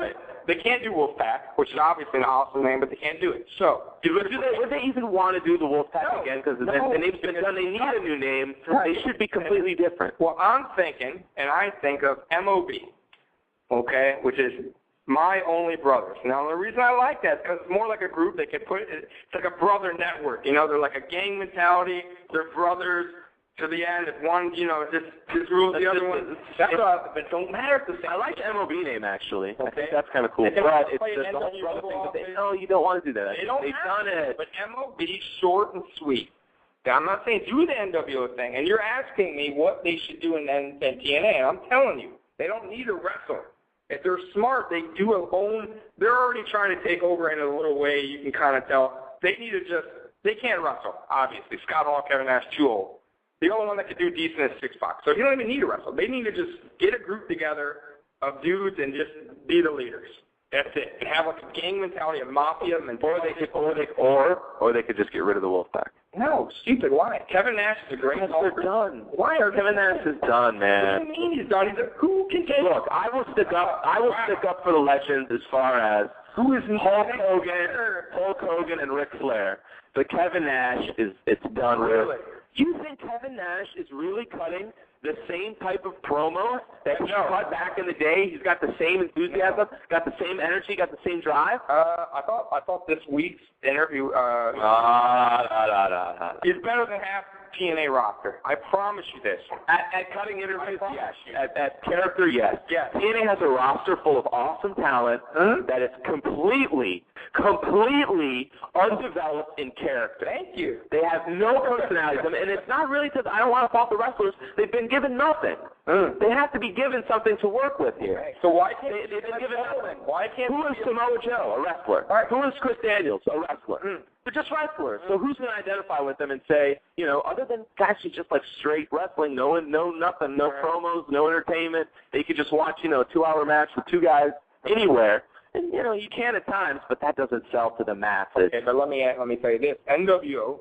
they can't do Wolfpack, which is obviously an awesome name, but they can't do it. So
would they even want to do the Wolfpack again? Because the name's been done. They need a new name. They should be completely different.
Well, I'm thinking, and I think of MOB, which is My Only Brothers. Now, the reason I like that is because it's more like a group. They can it's like a brother network. They're like a gang mentality. They're brothers to the end. If one, just rules the other one. But it don't matter.
I like the MOB name, actually.
Okay.
I think that's kind of cool. But it's the whole brother thing. But no, you don't want to do that. They've done it.
But MOB, short and sweet. Now, I'm not saying do the NWO thing. And you're asking me what they should do in TNA. And I'm telling you, they don't need a wrestler. If they're smart, they do a own. They're already trying to take over in a little way. You can kind of tell. They need to they can't wrestle, obviously. Scott Hall, Kevin Nash, too old. The only one that could do decent is 6'5". So you don't even need to wrestle. They need to just get a group together of dudes and just be the leaders. That's it. And have like a gang mentality, a mafia mentality.
Or they could just get rid of the Wolfpack.
No, stupid. Why? Kevin Nash is a great
They're done.
Why are
Kevin Nash is done, man?
What do you mean he's done? Who can take?
Look, I will stick up for the legends as far as
who is
Hulk Hogan and Ric Flair. But Kevin Nash it's done
really?
You think Kevin Nash is really cutting the same type of promo that he cut back in the day? He's got the same enthusiasm, got the same energy, got the same drive?
I thought this week's interview is better than half TNA roster. I promise you this.
At cutting interviews, yes. At character, yes. TNA has a roster full of awesome talent that is completely undeveloped in character.
Thank you.
They have no personality, and it's not really because I don't want to fault the wrestlers. They've been given nothing. They have to be given something to work with here.
Okay. So why can't
they've been given nothing?
Why can't?
Who is Samoa Joe? A wrestler.
Right.
Who is Chris Daniels? A wrestler. They're just wrestlers. So who's going to identify with them and say, other than actually just like straight wrestling, no nothing, no promos, no entertainment. They could just watch, a 2-hour match with two guys anywhere. And, you can at times, but that doesn't sell to the masses.
Okay, but let me tell you this. NWO,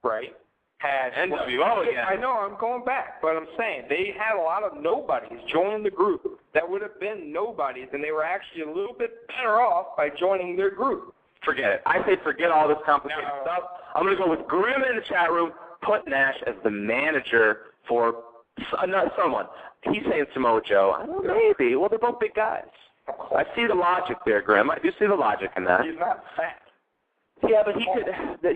right, had...
NWO again.
I know, I'm going back, but I'm saying they had a lot of nobodies join the group that would have been nobodies, and they were actually a little bit better off by joining their group.
Forget it. I say forget all this complicated stuff. I'm going to go with Grim in the chat room, put Nash as the manager for someone. He's saying Samoa Joe. I don't know, maybe. Well, they're both big guys. I see the logic there, Grim. I do see the logic in that.
He's not fat.
Yeah, but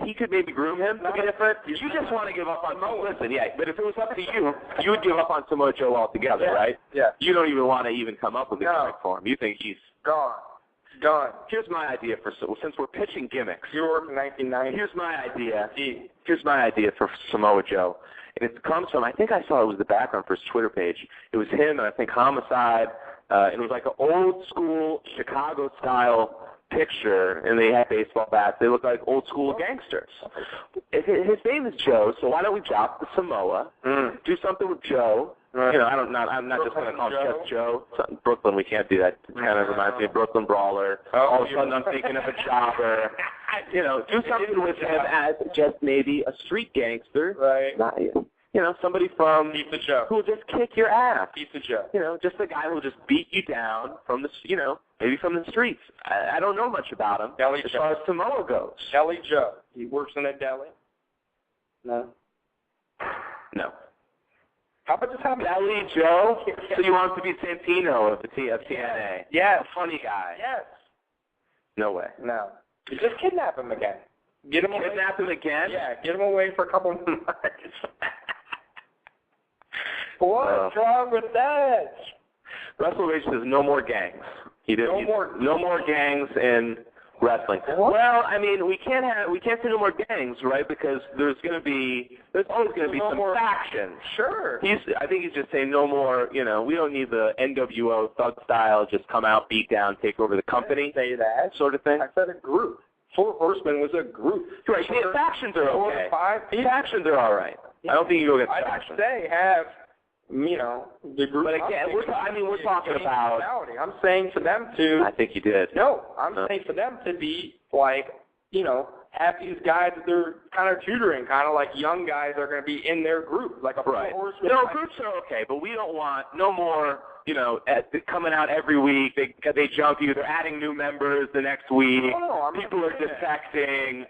he could maybe groom him to be different. You just want to give up on Samoa. Listen, yeah, but if it was up to you would give up on Samoa Joe altogether, right?
Yeah.
You don't even want to even come up with a gimmick for him. You think he's
gone. Done.
Here's my idea since we're pitching gimmicks.
You were in 1990.
Here's my idea for Samoa Joe. And it comes from, I think I saw it was the background for his Twitter page. It was him and I think Homicide. And it was like an old school Chicago style picture, and they had baseball bats. They look like old school gangsters. His name is Joe, so why don't we drop the Samoa, do something with Joe. You know, I'm not just going to call him just Joe. Brooklyn, we can't do that. It kind of reminds me of Brooklyn Brawler. All of a sudden I'm thinking of a jobber. You know, do something with him as just maybe a street gangster.
Right.
Not, you know, somebody from
Pizza Joe
who will just kick your ass.
Pizza Joe.
You know, just a guy who will just beat you down from the, you know, maybe from the streets. I don't know much about him as far as Samoa goes.
Deli Joe. He works in a deli. No. How about just having
Deli Joe? So you want him to be Santino of the TNA?
Yeah.
A funny guy.
Yes.
No way.
No. You just kidnap him again. Get him away.
Kidnap him again?
Yeah, get him away for a couple of months. What's wrong with that?
Russell Rage says no more gangs. No more gangs in wrestling.
What?
Well, I mean, we can't say no more gangs, right? Because there's always going to be some factions.
Sure.
I think he's just saying no more. You know, we don't need the NWO thug style, just come out, beat down, take over the company.
I didn't say that
sort of thing.
I said a group. Four Horsemen was a group.
Right. The factions are okay.
4 to 5.
Factions are all right. I don't think you go against
I
factions.
didn't say have. You know, the group.
But again, we're talking about.
I'm saying for them to.
I think you did.
No, I'm saying for them to be like, you know, have these guys that they're kind of tutoring, kind of like young guys that are going to be in their group, like a horseman.
No, groups are okay, but we don't want no more. You know, coming out every week. They jump you. They're adding new members the next week. People are defecting.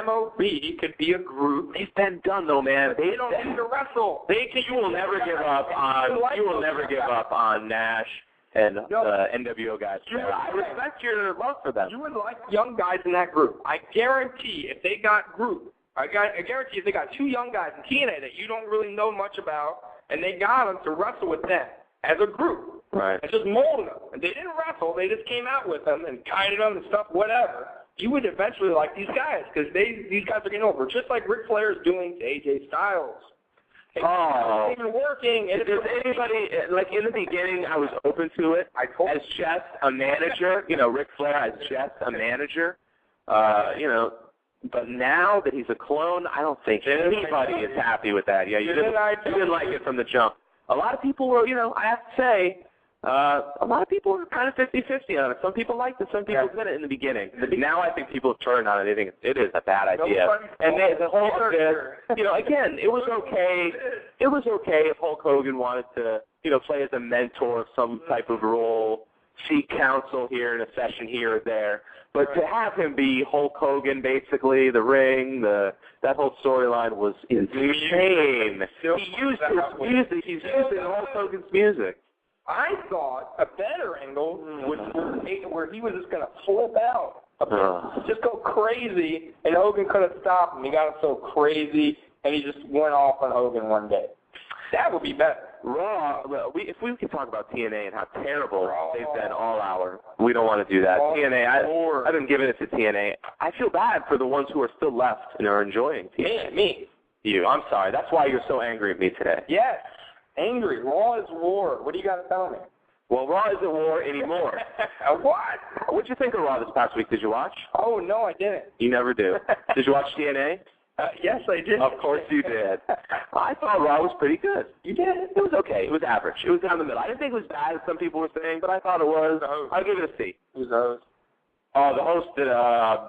MOB could be a group.
They've been done though, man.
They don't need to wrestle.
You will never give up on. You will never give up on Nash and the NWO guys. I respect your love for them.
You would like young guys in that group. I guarantee if they got group, I guarantee if they got 2 young guys in TNA that you don't really know much about, and they got them to wrestle with them as a group.
Right.
And just molded them. And they didn't wrestle. They just came out with them and guided them and stuff, whatever. You would eventually like these guys because these guys are getting over. Just like Ric Flair is doing to AJ Styles. It's even working. And
does anybody, like in the beginning, I was open to it. As just a manager, you know, Ric Flair as just a manager, you know, but now that he's a clone, I don't think anybody is happy with that. Yeah, you didn't like it from the jump. A lot of people were, you know, I have to say, a lot of people were kind of 50-50 on it. Some people liked it, some people didn't in the beginning. Now I think people have turned on it. They think it is a bad idea. And the whole you know, again, it was okay. It was okay if Hulk Hogan wanted to, you know, play as a mentor of some type of role, seek counsel here in a session here or there. But to have him be Hulk Hogan, basically, the ring, that whole storyline was insane. He's using Hulk Hogan's music.
I thought a better angle was where he was just going to flip out, just go crazy, and Hogan couldn't stop him. He got so crazy, and he just went off on Hogan one day. That would be better.
Raw, if we can talk about TNA and how terrible they've been all hour, we don't want to do that. TNA, I've been giving it to TNA. I feel bad for the ones who are still left and are enjoying TNA.
Me.
You. I'm sorry. That's why you're so angry at me today.
Yes. Angry. Raw is war. What do you got to tell me?
Well, Raw isn't war anymore.
What?
What'd you think of Raw this past week? Did you watch?
Oh, no, I didn't.
You never do. Did you watch TNA?
Yes, I did.
Of course you did. I thought Raw was pretty good.
You did?
It was okay. It was average. It was down the middle. I didn't think it was bad, as some people were saying, but I thought it was. I'll give it a C.
Who's the host?
Oh, the host did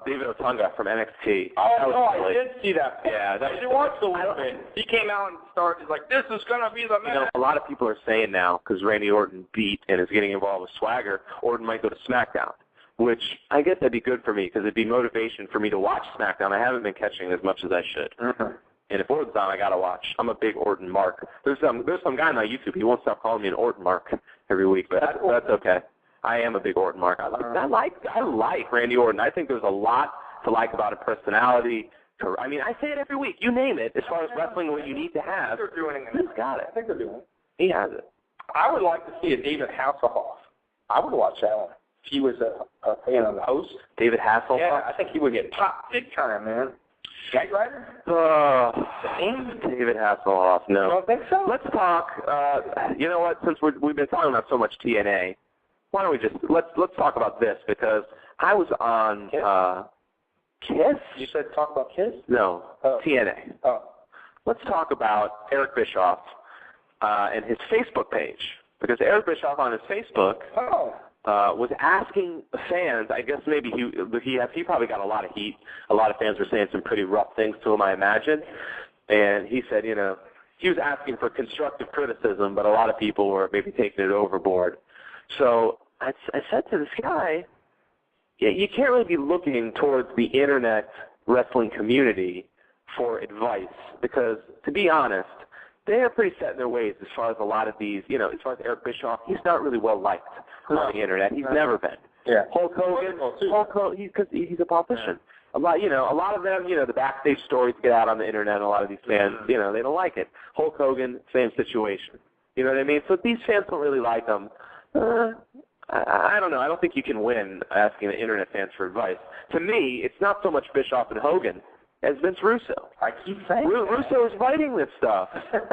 David Otunga from NXT.
I did see that.
Yeah.
I didn't watch the little bit. He came out and started like, this is going to be the match.
You know, a lot of people are saying now, because Randy Orton beat and is getting involved with Swagger, Orton might go to SmackDown, which I guess that'd be good for me because it'd be motivation for me to watch SmackDown. I haven't been catching as much as I should. Mm-hmm. And if Orton's on, I got to watch. I'm a big Orton mark. There's some guy on YouTube. He won't stop calling me an Orton mark every week, but that's okay. I am a big Orton mark. I like Randy Orton. I think there's a lot to like about a personality. I mean, I say it every week. You name it. As far as wrestling, what you need to have,
they're doing it.
He's got it.
I think they're doing it.
He has it.
I would like to see a David Hasselhoff. I would watch that one. If he was the host.
David Hasselhoff?
Yeah, I think he would get popped big time, man. Gag Rider?
David Hasselhoff, no.
You don't think so?
Let's talk, you know what, since we've been talking about so much TNA, why don't we just, let's talk about this, because I was on Kiss?
You said talk about Kiss?
No, TNA.
Oh.
Let's talk about Eric Bischoff and his Facebook page, because Eric Bischoff on his Facebook was asking fans, I guess maybe he probably got a lot of heat. A lot of fans were saying some pretty rough things to him, I imagine. And he said, you know, he was asking for constructive criticism, but a lot of people were maybe taking it overboard. So I said to this guy, yeah, you can't really be looking towards the internet wrestling community for advice, because to be honest, they are pretty set in their ways as far as a lot of these, you know, as far as Eric Bischoff, he's not really well liked on the internet. He's never been.
Yeah.
Hulk Hogan, because he's a politician. A lot of them, you know, the backstage stories get out on the internet, and a lot of these fans, you know, they don't like it. Hulk Hogan, same situation. You know what I mean? So these fans don't really like him. I don't know. I don't think you can win asking the internet fans for advice. To me, it's not so much Bischoff and Hogan as Vince Russo.
I keep saying
Russo is writing this stuff.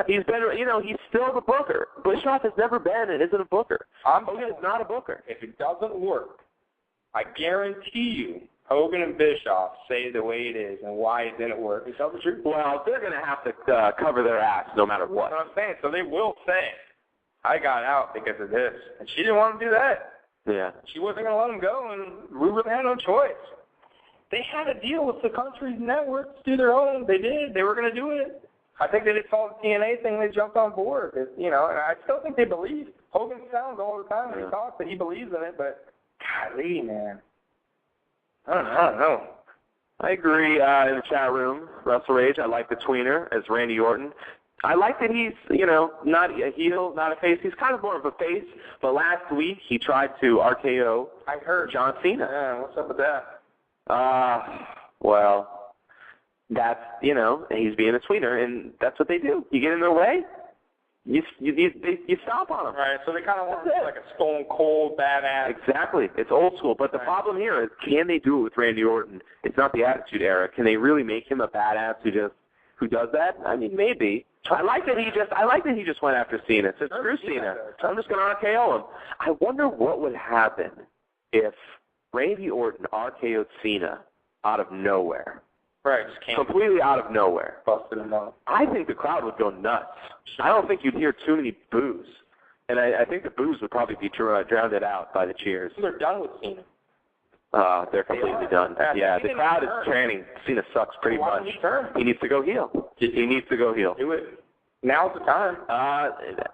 He's been, you know, he's still the booker. Bischoff has never been and isn't a booker. Hogan is not a booker.
If it doesn't work, I guarantee you, Hogan and Bischoff say the way it is and why it didn't work. They tell the truth.
Well, they're going to have to cover their ass no matter what.
That's what I'm saying. So they will say, I got out because of this. And she didn't want to do that.
Yeah.
She wasn't going to let him go, and we really had no choice. They had a deal with the country's networks to do their own. They did. They were going to do it. I think they just saw the TNA thing. They jumped on board. You know, and I still think they believe. Hogan sounds all the time when he talks that he believes in it, but golly, man. I don't know.
I agree. In the chat room, Russell Rage, I like the tweener as Randy Orton. I like that he's, you know, not a heel, not a face. He's kind of more of a face, but last week he tried to RKO John Cena.
Yeah, what's up with that?
Well, that's, you know, he's being a tweener, and that's what they do. You get in their way, you stomp on them.
Right, so they kind of want like a stone cold badass.
Exactly. It's old school. But the problem here is, can they do it with Randy Orton? It's not the Attitude Era. Can they really make him a badass who does that? I mean, maybe. I like that he just went after Cena. Said, screw Cena. I'm just going to RKO him. I wonder what would happen if Randy Orton RKO'd Cena out of nowhere.
Right, just came
completely out of nowhere.
Busted him out.
I think the crowd would go nuts. I don't think you'd hear too many boos. And I think the boos would probably be drowned out by the cheers.
They're done with Cena.
They're completely done. Yeah, the crowd is chanting Cena sucks pretty much. He needs to go heel. He needs to go heel.
Do it. Now's the time.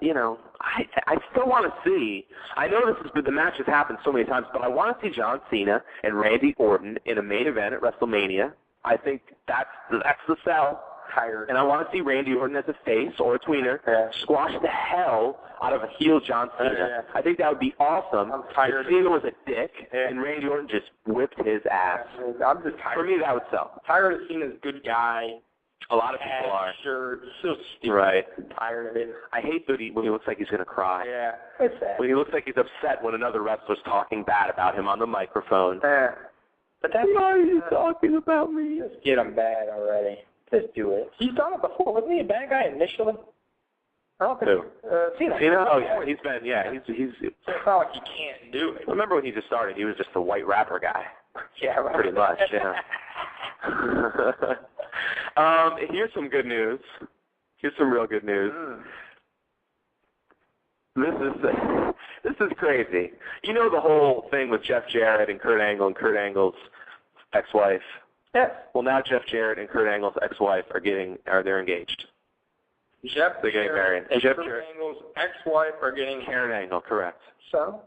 You know, I still want to see. I know the match has happened so many times, but I want to see John Cena and Randy Orton in a main event at WrestleMania. I think that's the sell.
Tired.
And I want to see Randy Orton as a face or a tweener squash the hell out of a heel John Cena. I think that would be awesome.
I'm tired.
If Cena was a dick and Randy Orton just whipped his ass.
I'm just tired.
For me, that would sell.
Tired of Cena's good guy.
A lot of people are.
Sure. So stupid.
Right.
I'm tired of it.
I hate when he looks like he's going to cry.
Yeah. It's sad.
When he looks like he's upset when another wrestler's talking bad about him on the microphone.
But that's
why are you talking about me?
Just get him bad already. Just do it. He's done it before. Wasn't he a bad guy initially? I don't think Cena.
Cena? Oh, yeah. He's been, he's
it's not like he can't do it.
Remember when he just started, he was just a white rapper guy.
Yeah, right.
Pretty much, yeah. Here's some good news. Here's some real good news. This is crazy. You know the whole thing with Jeff Jarrett and Kurt Angle and Kurt Angle's ex-wife?
Yes.
Well, now Jeff Jarrett and Kurt Angle's ex-wife they're engaged.
They're
getting married.
And Kurt Angle's ex-wife are getting
Karen Angle, correct.
So?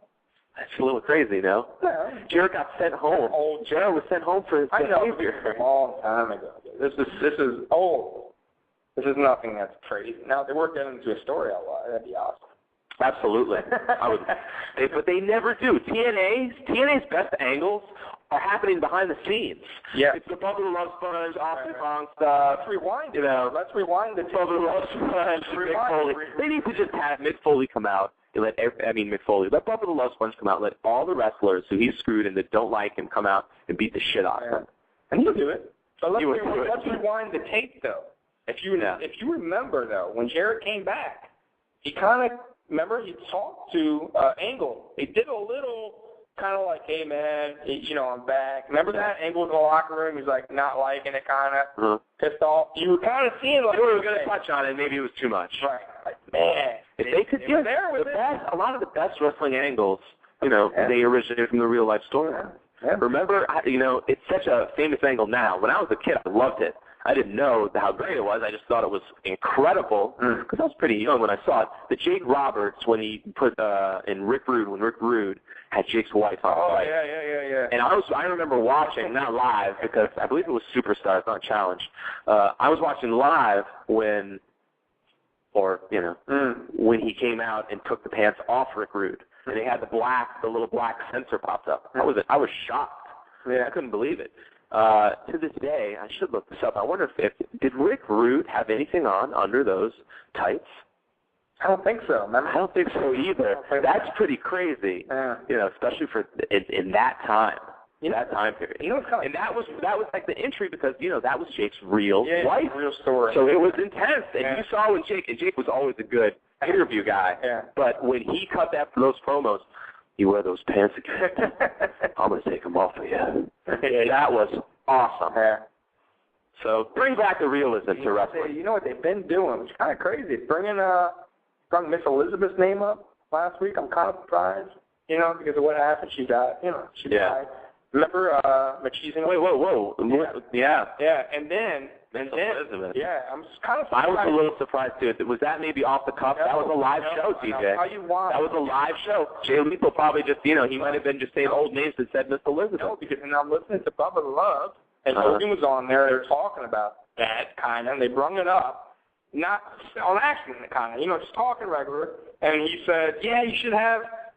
That's a little crazy, no?
No.
Jarrett got sent home. Jarrett was sent home for his behavior.
A long time ago. This is old. This is nothing that's crazy. Now, if they work that into a story outline, that'd be awesome.
Absolutely. But they never do. TNA's best angles are happening behind the scenes.
Yeah.
It's the Bubba the Love Sponge, off the wrong stuff.
Let's rewind.
You know,
let's rewind the
Bubba the Love Sponge. Mick Foley. They need to just have Mick Foley come out. Mick Foley. Let Bubba the Love Sponge come out. Let all the wrestlers who he's screwed and that don't like him come out and beat the shit out of him.
And he'll do it. So let's
let's
rewind the tape, though. If you remember, though, when Jarrett came back, he kind of, remember, he talked to Angle. He did a little kind of like, hey, man, I'm back. Remember that? Angle was in the locker room. He's like not liking it, kind of pissed off. You were kind of seeing like,
we were going to touch on it. Maybe it was too much.
Right. Like, man.
If they could get a lot of the best wrestling angles, they originated from the real life story.
Yeah.
Remember, it's such a famous angle now. When I was a kid, I loved it. I didn't know how great it was. I just thought it was incredible because I was pretty young when I saw it. The Jake Roberts, when he put in Rick Rude, when Rick Rude had Jake's wife on the fight.
Yeah.
And I remember watching, not live because I believe it was Superstars, not Challenge. I was watching live when he came out and took the pants off Rick Rude. And they had the little black sensor popped up. I was shocked. I couldn't believe it. To this day, I should look this up. I wonder if did Rick Rude have anything on under those tights?
I don't think so. Remember?
I don't think so either. That's pretty crazy. Especially for in that time. That time period. And that was like the entry because that was Jake's real life,
real story.
So it was intense. And you saw when Jake was always a good interview guy.
Yeah.
But when he cut those promos, you wear those pants again. I'm going to take them off for you. That was awesome.
Yeah.
So bring back the realism to wrestling.
You know what they've been doing? It's kind of crazy. Brought Miss Elizabeth's name up last week. I'm kind of surprised, because of what happened. She died. She died. Remember McCheesing?
Wait, whoa. Yeah.
Yeah, and then,
Elizabeth.
Yeah, I'm kind of surprised.
I was a little surprised, too. Was that maybe off the cuff? That was a live show, TJ. That was a live show. Jay Lethal probably just, he might have been just saying old names that said Miss Elizabeth.
No, because I'm listening to Bubba the Love, and Hogan was on there. They were talking about that, kind of, and they brung it up. Not on accident, kind of, just talking regular. And he said, yeah,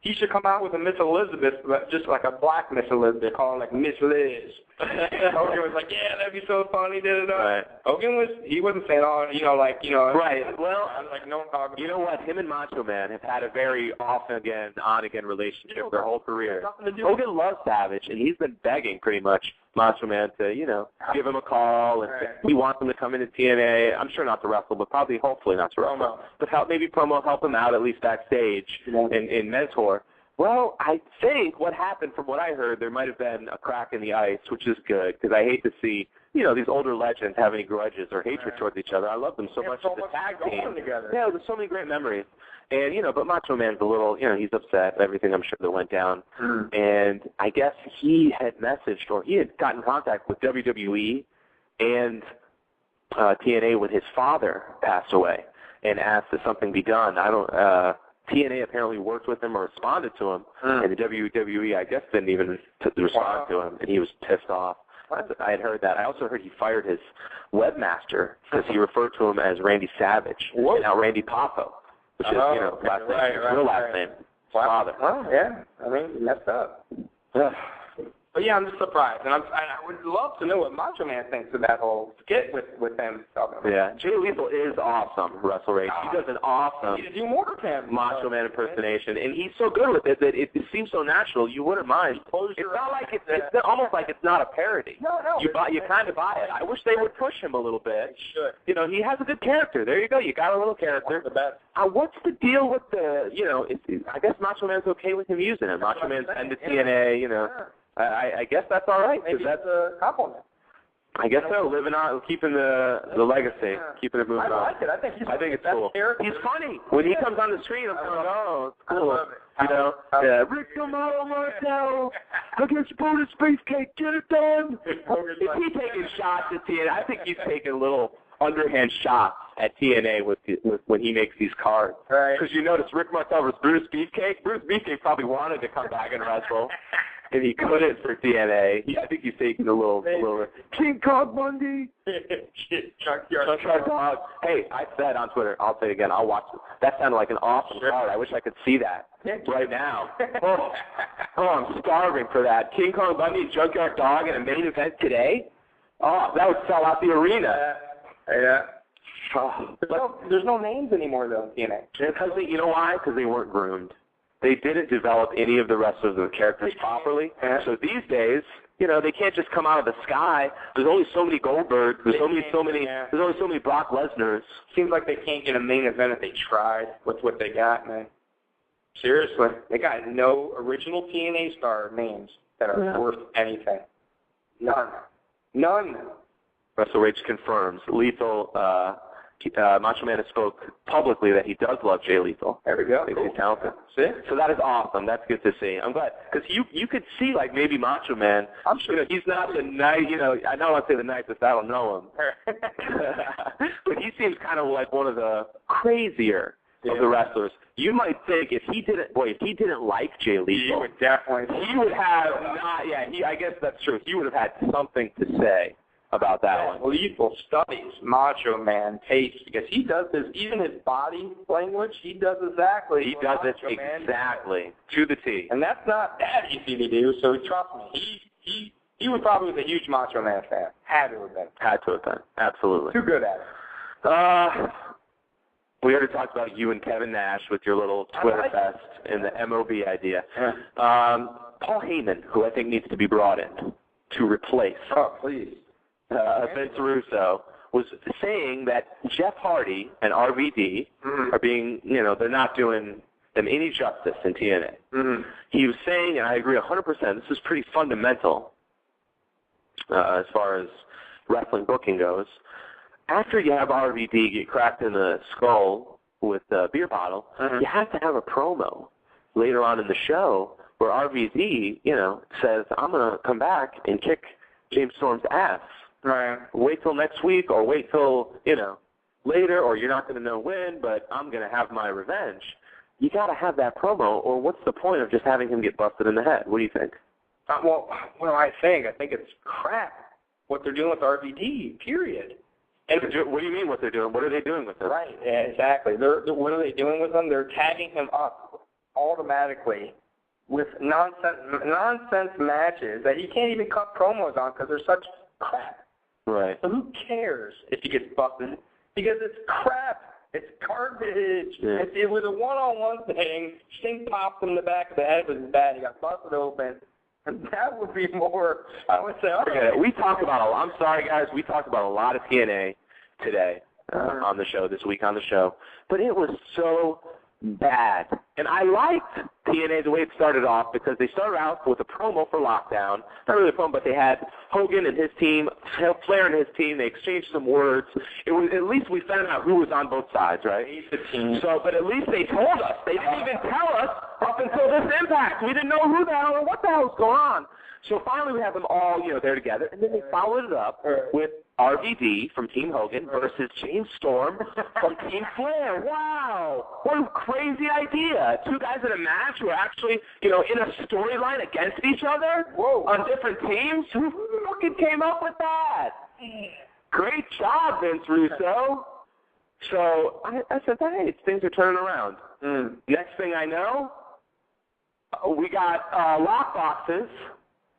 he should come out with a Miss Elizabeth, but just like a black Miss Elizabeth, call her like Miss Liz. Hogan was like, yeah, that'd be so funny.
Right.
Hogan wasn't saying all,
Right. Well,
like no talking.
You know what? Him and Macho Man have had a very on-again relationship their whole career. Hogan loves Savage, and he's been begging pretty much Macho Man to, give him a call. And he wants him to come into TNA. I'm sure not to wrestle, but hopefully not to wrestle.
No.
But help him out at least backstage and mentor. Well, I think what happened, from what I heard, there might have been a crack in the ice, which is good, because I hate to see, these older legends have any grudges or hatred towards each other. I love them so much as a tag team.
Together.
Yeah, there's so many great memories. And, but Macho Man's a little, he's upset, everything I'm sure that went down. And I guess he had messaged, or he had gotten in contact with WWE and TNA when his father passed away and asked that something be done. TNA apparently worked with him or responded to him, and the WWE, I guess, didn't even respond to him, and he was pissed off. I had heard that. I also heard he fired his webmaster because he referred to him as Randy Savage, and now Randy Poffo, which is, real last name, father.
Oh, yeah. I mean, he messed up. But yeah, I'm just surprised, and I would love to know what Macho Man thinks of that whole skit with them.
Yeah, Jay Lethal is awesome, Russell Race. He does an awesome
do more of him.
Macho Man impersonation, and he's so good with it that it seems so natural. You wouldn't mind. It's not like it's almost like it's not a parody.
No.
You kind of buy it. I wish they would push him a little bit.
They should.
He has a good character. There you go. You got a little character.
The best.
What's the deal with the? I guess Macho Man's okay with him using it. Macho Man's been to TNA. I guess that's all right.
Maybe that's a compliment.
I guess so. Living on, keeping the legacy, keeping it moving on.
I like it. I think
it's cool. He's funny. When he comes on the screen, I'm going, oh, it's cool.
I love it.
Rick D'Amato, Martel, look at your bonus beefcake, get it done. Is he taking shots at TNA? I think he's taking a little underhand shots at TNA with when he makes these cards.
Right.
Because you notice Rick Martel versus Bruce Beefcake. Bruce Beefcake probably wanted to come back and wrestle. and he couldn't for TNA. I think he's taking a little King Kong Bundy. Junkyard Dog. Hey, I said on Twitter, I'll say it again, I'll watch it. That sounded like an awesome card. I wish I could see that right now. I'm starving for that. King Kong Bundy, Junkyard Dog in a main event today? Oh, that would sell out the arena.
Yeah. Oh. There's no names anymore, though, in TNA.
Because you know why? Because they weren't groomed. They didn't develop any of the rest of the characters properly. So these days, they can't just come out of the sky. There's only so many Goldberg. There's only so many Brock Lesnar's.
Seems like they can't get a main event if they tried with what they got, man. Seriously. They got no original TNA star names that are worth anything. None.
Russell Rage confirms. Lethal, Macho Man has spoke publicly that he does love Jay Lethal.
There we go.
Thinks he's talented.
See?
So that is awesome. That's good to see. I'm glad. Because you could see, like, maybe Macho Man,
I'm sure.
He's not the nice, I don't want to say the nicest, I don't know him. But he seems kind of like one of the crazier of the wrestlers. You might think if he didn't like Jay Lethal, he would have I guess that's true. He would have had something to say about that one.
Lethal studies Macho Man taste because he does this, even his body language, he does exactly.
He does it exactly to the T.
And that's not that easy to do, so trust me, he was probably a huge Macho Man fan. Had to have been.
Absolutely.
Too good at it.
We already talked about you and Kevin Nash with your little Twitter fest and the MOB idea. Paul Heyman, who I think needs to be brought in to replace.
Oh, please.
Vince Russo was saying that Jeff Hardy and RVD are being, they're not doing them any justice in TNA. He was saying, and I agree 100%, this is pretty fundamental as far as wrestling booking goes. After you have RVD get cracked in the skull with a beer bottle, you have to have a promo later on in the show where RVD, says, I'm going to come back and kick James Storm's ass.
Right.
Wait till next week or wait till, later, or you're not going to know when, but I'm going to have my revenge. You got to have that promo, or what's the point of just having him get busted in the head? What do you think?
Well, what do I think? I think it's crap what they're doing with RVD, period.
And what do you mean what they're doing? What are they doing with him?
Right, yeah, exactly. What are they doing with him? They're tagging him up automatically with nonsense matches that he can't even cut promos on because they're such crap.
Right.
So who cares if he gets busted? Because it's crap. It's garbage. Yeah. It was a one-on-one thing. Sting popped him in the back of the head with his bat. He got busted open. And that would be more, I would say,
we talked about, I'm sorry, guys, we talked about a lot of TNA today on the show, this week on the show. But it was so bad. And I liked TNA the way it started off because they started out with a promo for Lockdown. Not really a promo, but they had Hogan and his team, Flair and his team. They exchanged some words. It was, at least we found out who was on both sides, right? So, but at least they told us. They didn't even tell us up until this Impact. We didn't know who the hell or what the hell was going on. So finally we have them all, there together. And then they followed it up with RVD from Team Hogan versus James Storm from Team Flair. Wow. What a crazy idea. Two guys in a match who are actually, in a storyline against each other on different teams. Who fucking came up with that? Great job, Vince Russo. So I said, hey, things are turning around. Next thing I know, we got lock boxes.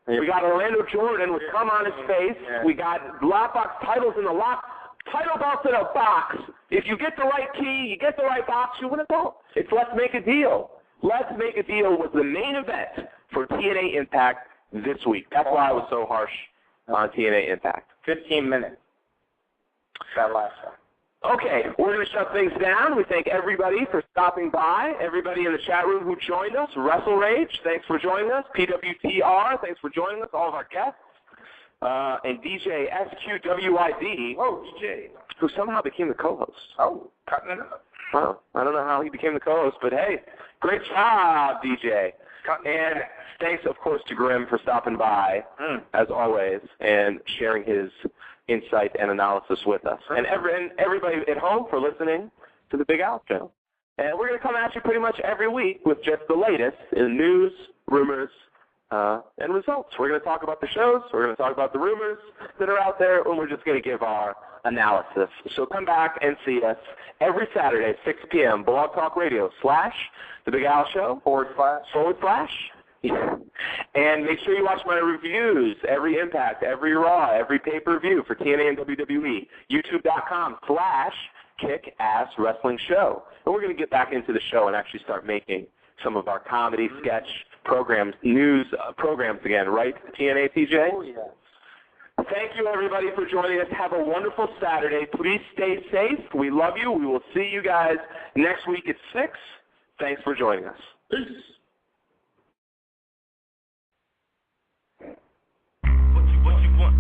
We got Orlando Jordan with cum on his face. We got lockbox titles in the title belts in a box. If you get the right key, you get the right box, you win a belt. It's Let's Make a Deal. Let's Make a Deal was the main event for TNA Impact this week. That's why I was so harsh on TNA Impact.
15 minutes. That last one.
Okay, we're going to shut things down. We thank everybody for stopping by, everybody in the chat room who joined us. Wrestle Rage, thanks for joining us. PWTR, thanks for joining us, all of our guests. And DJ SQWID, DJ, who somehow became the co-host.
Oh, cutting it up.
Wow, I don't know how he became the co-host, but hey, great job, DJ. And thanks, of course, to Grim for stopping by, as always, and sharing his insight and analysis with us. And everybody at home for listening to the Big Al Show. And we're going to come at you pretty much every week with just the latest in news, rumors, and results. We're going to talk about the shows. We're going to talk about the rumors that are out there, and we're just going to give our analysis. So come back and see us every Saturday at 6 p.m. Blog Talk Radio / The Big Al Show / Yeah. And make sure you watch my reviews, every Impact, every Raw, every pay-per-view for TNA and WWE, youtube.com/Kick-Ass-Wrestling-Show. And we're going to get back into the show and actually start making some of our comedy, sketch programs, news programs again, right, TNA TJ?
Oh, yeah.
Thank you, everybody, for joining us. Have a wonderful Saturday. Please stay safe. We love you. We will see you guys next week at 6. Thanks for joining us.
Peace.
What you want?